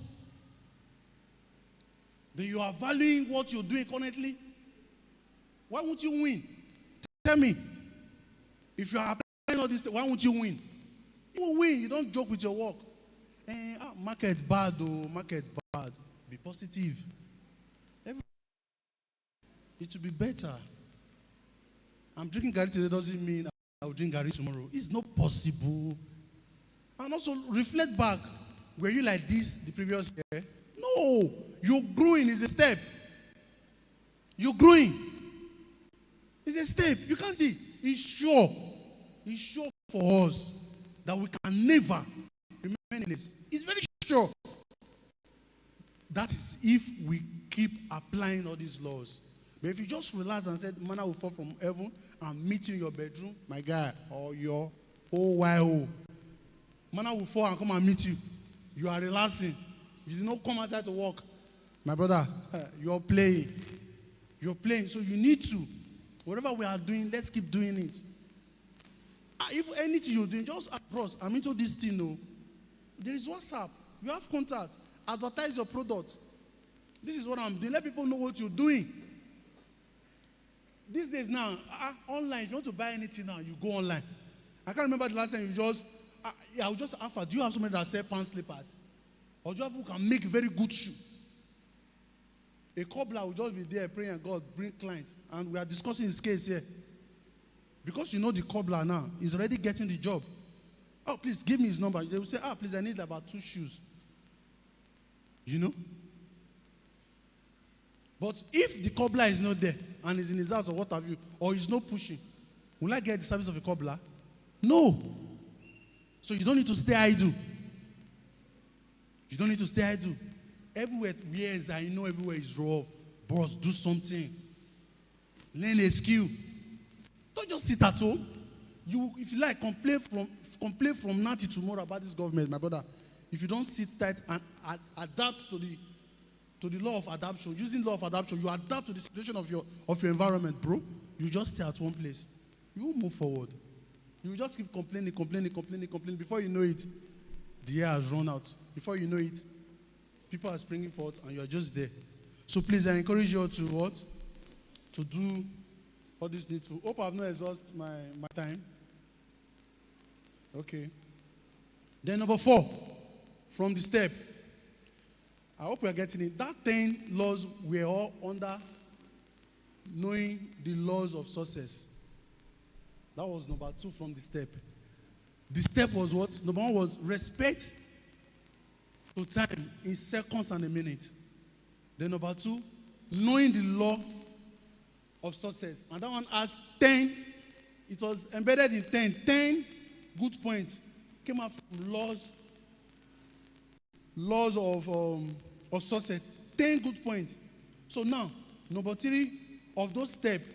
Then you are valuing what you're doing currently. Why won't you win? Tell me. If you are applying all this, why won't you win? You will win. You don't joke with your work. Market bad, market bad. Be positive. It will be better. I'm drinking Gary today doesn't mean I will drink Gary tomorrow. It's not possible. And also reflect back. Were you like this the previous year? No. You're growing is a step. You're growing. It's a step. You can't see. It's sure. It's sure for us that we can never remain in this. It's very sure. That is if we keep applying all these laws. But if you just relax and said, manna will fall from heaven and meet you in your bedroom, my guy, or your OYO. Manna will fall and come and meet you. You are relaxing. You did not come outside to work. My brother, you're playing. You're playing. So you need to. Whatever we are doing, let's keep doing it. If anything you're doing, just approach. I'm into this thing, no. There is WhatsApp. You have contact. Advertise your product. This is what I'm doing. Let people know what you're doing. These days now, online, if you want to buy anything now, you go online. I can't remember the last time you just, I will just offer, do you have somebody that sells pants slippers? Or do you have who can make very good shoe? A cobbler will just be there praying, God, bring clients. And we are discussing his case here. Because you know the cobbler now is already getting the job. Oh, please give me his number. They will say, please, I need about 2 shoes. You know? But if the cobbler is not there and is in his house or what have you, or he's not pushing, will I get the service of a cobbler? No. So you don't need to stay idle. You don't need to stay idle. Everywhere, yes, I know everywhere is rough. Boss, do something. Learn a skill. Don't just sit at home. You, if you like, complain from now till tomorrow about this government, my brother. If you don't sit tight and adapt to the law of adaptation, using law of adaptation, you adapt to the situation of your environment, bro. You just stay at one place. You won't move forward. You just keep complaining. Before you know it, the year has run out. Before you know it, people are springing forth and you are just there. So please, I encourage you all to what? To do all this needful. Hope I have not exhausted my time. Okay. Then number 4, from the step. I hope we are getting it. That 10 laws were all under knowing the laws of success. That was number 2 from the step. The step was what? Number 1 was respect to time in seconds and a minute. Then number 2, knowing the law of success. And that one has 10. It was embedded in 10. 10 good points came out from laws of success. 10 good points. So now, number 3 of those steps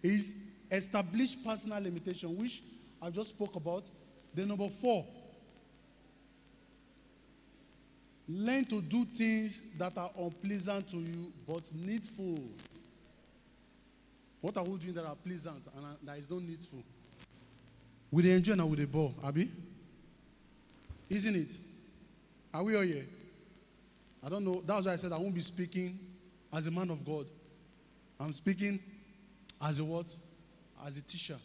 is establish personal limitation, which I just spoke about. Then number 4, learn to do things that are unpleasant to you but needful. What are we doing that are pleasant and that is not needful? With the enjoy and with the ball, Abi? Isn't it? Are we all here? I don't know. That's why I said I won't be speaking as a man of God. I'm speaking as a what? As a teacher.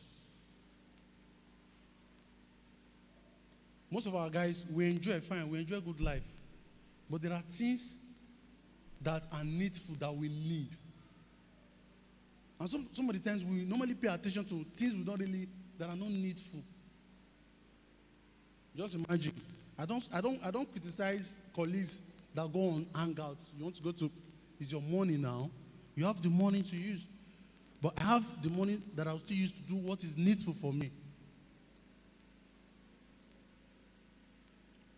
Most of our guys, we enjoy fine, we enjoy good life. But there are things that are needful that we need. And some of the times we normally pay attention to things that are not needful. Just imagine. I don't criticize colleagues that go on hangouts. You want to go to, it's your money now. You have the money to use. But I have the money that I'll still use to do what is needful for me.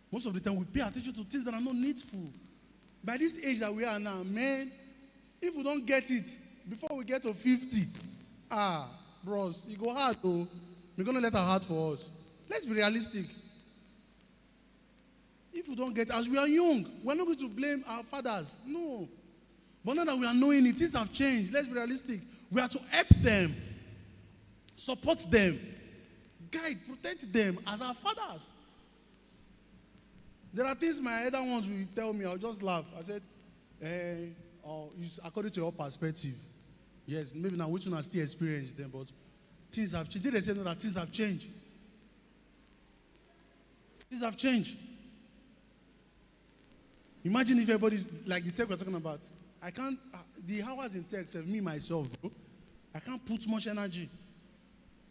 Most of the time we pay attention to things that are not needful. By this age that we are now, man, if we don't get it before we get to 50, bros, it go hard though. We're going to let our heart for us. Let's be realistic. If we don't get, as we are young, we're not going to blame our fathers. No. But now that we are knowing it, things have changed. Let's be realistic. We are to help them, support them, guide, protect them as our fathers. There are things my elder ones will tell me, I'll just laugh. I said, it's according to your perspective. Yes, maybe now which one I still experience them, but things have changed. Did they say no, that things have changed? Things have changed. Imagine if everybody, like the tech we're talking about, I can't, the hours in tech, me myself, bro, I can't put much energy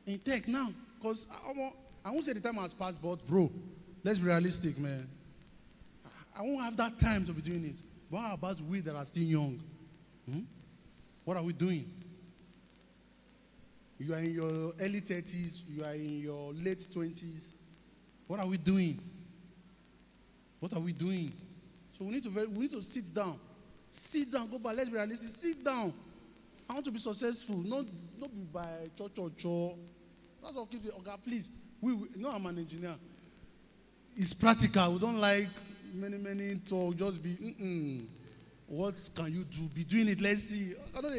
in tech now. because I won't say the time has passed, but bro, let's be realistic, man. I won't have that time to be doing it. But how about we that are still young? What are we doing? You are in your early 30s, you are in your late 20s. What are we doing? What are we doing? So we need to sit down. Sit down, go back, let's be realistic. Sit down. I want to be successful, not be by chore. That's what keeps it. Okay, please. I'm an engineer. It's practical. We don't like many talk. Just be, what can you do? Be doing it. Let's see. I don't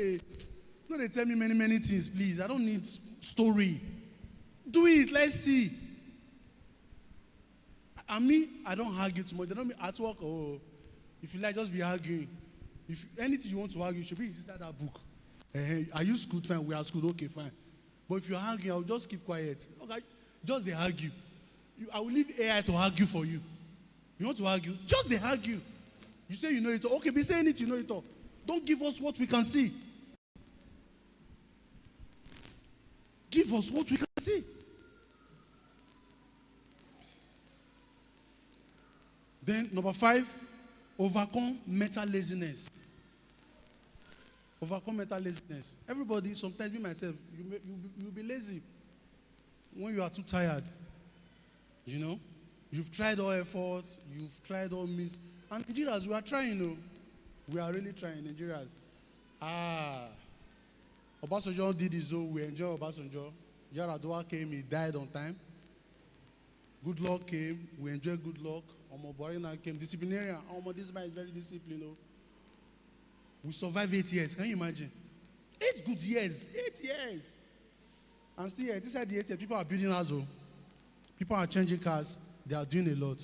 they tell me many things, please. I don't need story. Do it. Let's see. I don't argue too much. They don't mean at work. Oh, if you like, just be arguing. If anything you want to argue, it should be inside that book. Are you schooled? Fine. We are schooled. Okay, fine. But if you're arguing, I'll just keep quiet. Okay, just they argue. I will leave AI to argue for you. You want to argue? Just they argue. You say you know it all. Okay, be saying it, you know it all. Don't give us what we can see. Give us what we can see. Then, number 5, overcome mental laziness. Overcome mental laziness. Everybody, sometimes me myself, you'll be lazy when you are too tired. You know? You've tried all efforts, you've tried all means. And Nigerians, we are trying, you know. We are really trying, Nigerians. Obasanjo did his own, we enjoy Obasanjo. Yaradua came, he died on time. Good luck came, we enjoy good luck. Omo Borina came, disciplinarian. This man is very disciplined. Oh. We survived 8 years. Can you imagine? 8 good years. 8 years. And still, inside the 8 years, people are building houses. People are changing cars. They are doing a lot.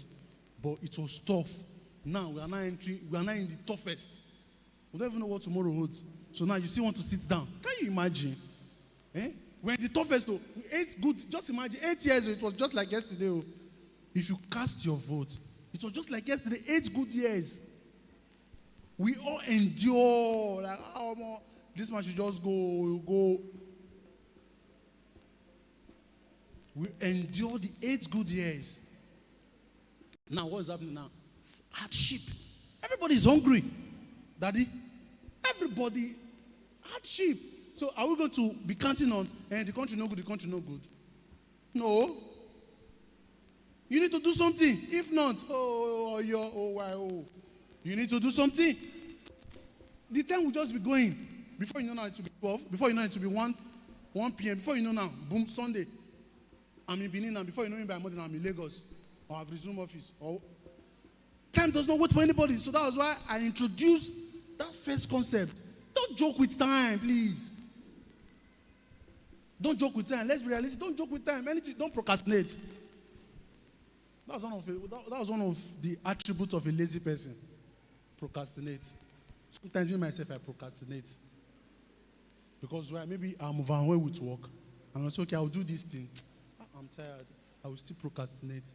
But it was tough. Now, we are now in the toughest. We don't even know what tomorrow holds. So now you still want to sit down. Can you imagine? We're in the toughest, though. 8 good, just imagine, 8 years, it was just like yesterday. Oh. If you cast your vote, it was just like yesterday, 8 good years. We all endure. Like, this man should just go. We endure the 8 good years. Now, what is happening now? Hardship. Everybody is hungry. Daddy, everybody, hardship. So are we going to be counting on, the country no good, the country no good? No. You need to do something. If not, you need to do something. The time will just be going. Before you know now, it will be 12. Before you know it will be 1 p.m. Before you know now, boom, Sunday. I'm in Benin now. Before you know me by morning, I'm in Lagos. Or I've resumed office. Time does not wait for anybody. So that was why I introduced that first concept. Don't joke with time, please. Don't joke with time. Let's be realistic. Don't joke with time. Anything, don't procrastinate. That was one of the attributes of a lazy person. Procrastinate. Sometimes me myself, I procrastinate. Because maybe I'm overwhelmed with work. And I say, okay, I'll do this thing. I'm tired. I will still procrastinate.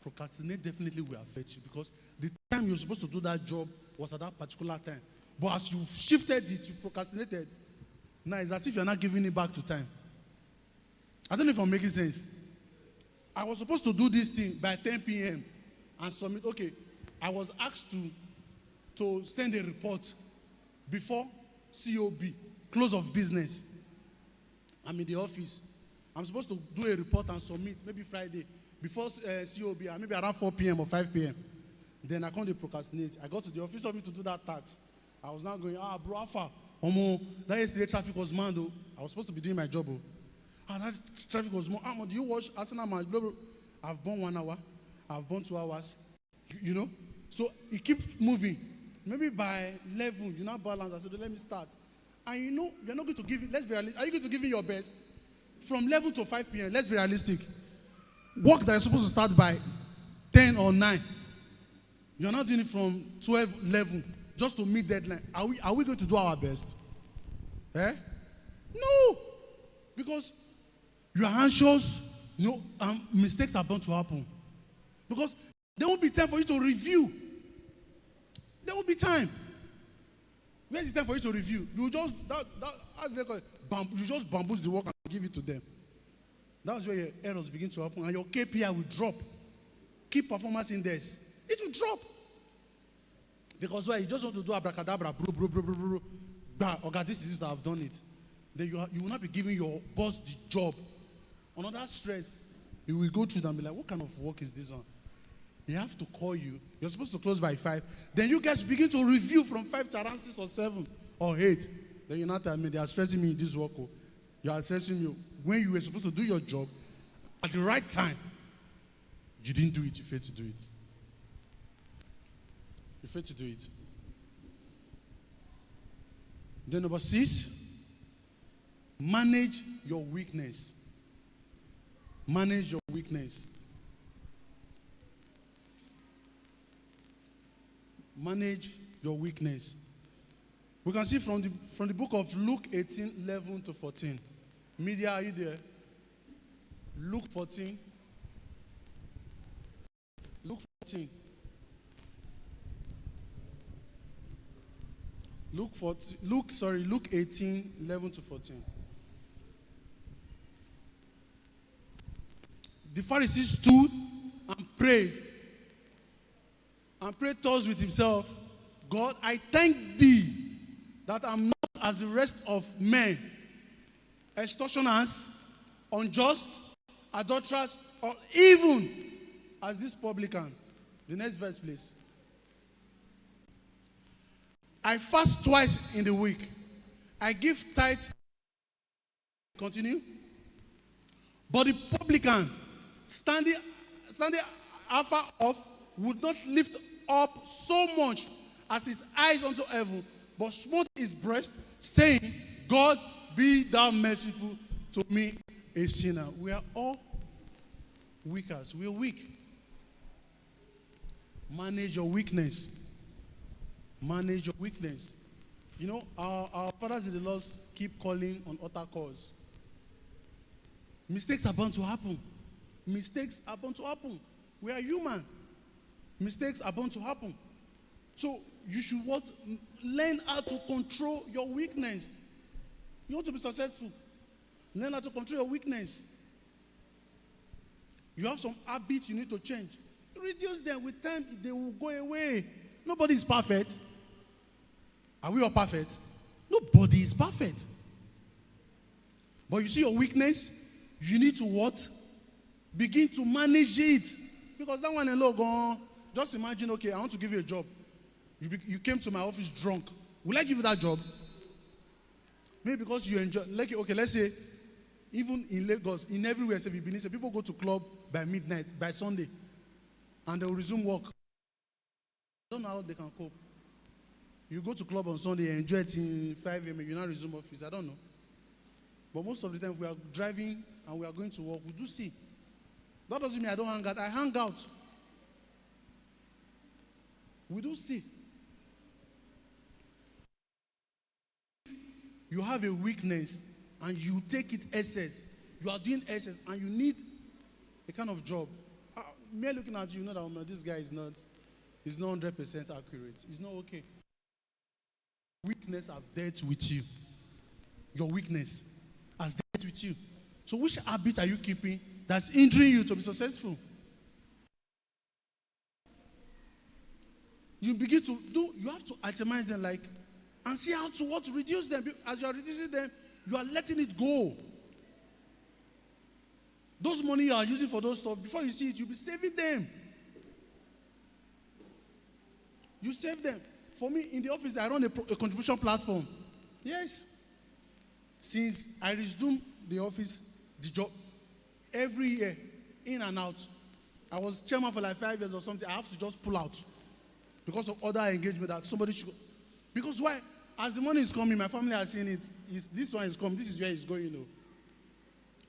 Procrastinate definitely will affect you because the time you're supposed to do that job was at that particular time. But as you've shifted it, you've procrastinated. Now it's as if you're not giving it back to time. I don't know if I'm making sense. I was supposed to do this thing by 10 p.m. and submit. Okay, I was asked to send a report before COB, close of business. I'm in the office. I'm supposed to do a report and submit maybe Friday before COB, maybe around 4 p.m. or 5 p.m. Then I can't procrastinate. I got to the office for me to do that tax. I was now going, bro, how far? That yesterday traffic was mad, though. I was supposed to be doing my job, that traffic was more. Do you watch Arsenal match? I've born 1 hour. I've born 2 hours. You know? So it keeps moving. Maybe by 11, you now balance. I said, let me start. And you know, you're not going to give it. Let's be realistic. Are you going to give it your best? From 11 to 5 p.m., let's be realistic. Work that is supposed to start by 10 or 9. You're not doing it from 12, 11, just to meet deadline. Are we going to do our best? No. Because you are anxious, mistakes are bound to happen. Because there won't be time for you to review. There won't be time. Where's the time for you to review? You just, how do they call it? You just bamboozle the work and give it to them. That's where your errors begin to happen, and your KPI will drop. Key performance index, it will drop. Because why? You just want to do abracadabra, bro. Okay, this is it, I've done it. Then you will not be giving your boss the job. Another stress, he will go through them and be like, what kind of work is this one? He have to call you. You're supposed to close by 5. Then you guys begin to review from 5 to around 6 or 7 or 8. Then you not tell me, they are stressing me in this work. You are stressing me when you were supposed to do your job at the right time. You didn't do it, you failed to do it. You failed to do it. Then number 6, manage your weakness. Manage your weakness. Manage your weakness. We can see from the book of Luke 18:11 to 14. Media, are you there? Luke 14. Luke 14. Luke 18:11 to 14. The Pharisees stood and prayed. And prayed thus with himself, God, I thank thee that I'm not as the rest of men, extortioners, unjust, adulterers, or even as this publican. The next verse, please. I fast twice in the week. I give tithe. Continue. But the publican, standing afar off, would not lift up so much as his eyes unto heaven, but smote his breast, saying, God, be thou merciful to me, a sinner. We are all weakers. We are weak. Manage your weakness. Manage your weakness. You know, our fathers in the Lord keep calling on altar calls. Mistakes are bound to happen. Mistakes are bound to happen. We are human. Mistakes are bound to happen. So you should learn how to control your weakness. You want to be successful. Learn how to control your weakness. You have some habits you need to change. Reduce them. With time, they will go away. Nobody is perfect. Are we all perfect? Nobody is perfect. But you see your weakness, you need to what? Begin to manage it. Because that one alone gone. Just imagine, okay, I want to give you a job. You came to my office drunk. Will I give you that job? Maybe because you enjoy. Like, okay, let's say, even in Lagos, in everywhere, say people go to club by midnight, by Sunday, and they will resume work. I don't know how they can cope. You go to club on Sunday, enjoy it in 5 a.m., you now resume office. I don't know. But most of the time, if we are driving and we are going to work, we do see. That doesn't mean I don't hang out. I hang out. We do see. You have a weakness and you take it excess. You are doing excess and you need a kind of job. Me looking at you know that this guy is not 100% accurate. It's not okay. Weakness have dealt with you. Your weakness has dealt with you. So which habit are you keeping that's hindering you to be successful? You begin to you have to itemize them and see how to reduce them. As you are reducing them, you are letting it go. Those money you are using for those stuff, before you see it, you'll be saving them. You save them. For me, in the office, I run a contribution platform. Yes. Since I resumed the office, the job, every year, in and out. I was chairman for 5 years or something. I have to just pull out because of other engagement that somebody should go. Because why? As the money is coming, my family has seen it. This one is coming. This is where it's going.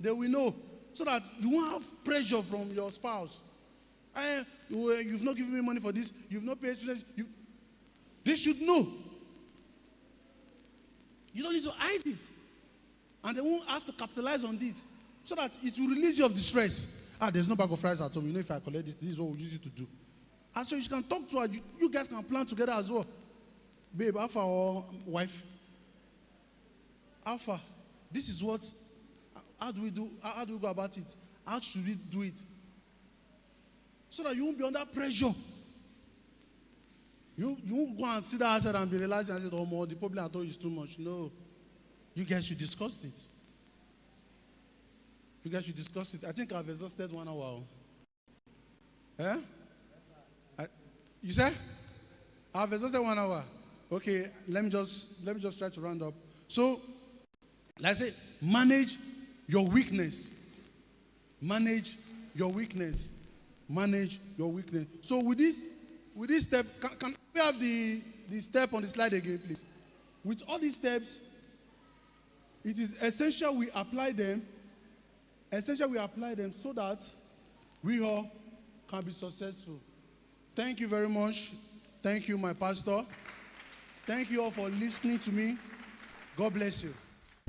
They will know. So that you won't have pressure from your spouse. You've not given me money for this. You've not paid. They should know. You don't need to hide it. And they won't have to capitalize on this. So that it will release you of the stress. There's no bag of fries at home. If I collect this is what we'll use it to do. And so you can talk to her. You guys can plan together as well. Babe, Alpha or wife? Alpha, this is what How do we go about it? How should we do it? So that you won't be under pressure. You won't go and sit outside and be realizing that, oh, more, the problem I thought is too much. No. You guys should discuss it. You guys should discuss it. I think I've exhausted 1 hour. Eh? You say? I've exhausted 1 hour. Okay, let me just try to round up. So, like I said, manage your weakness. Manage your weakness. Manage your weakness. So with this step, can we have the step on the slide again, please? With all these steps, it is essential we apply them. Essential we apply them so that we all can be successful. Thank you very much. Thank you, my pastor. Thank you all for listening to me. God bless you.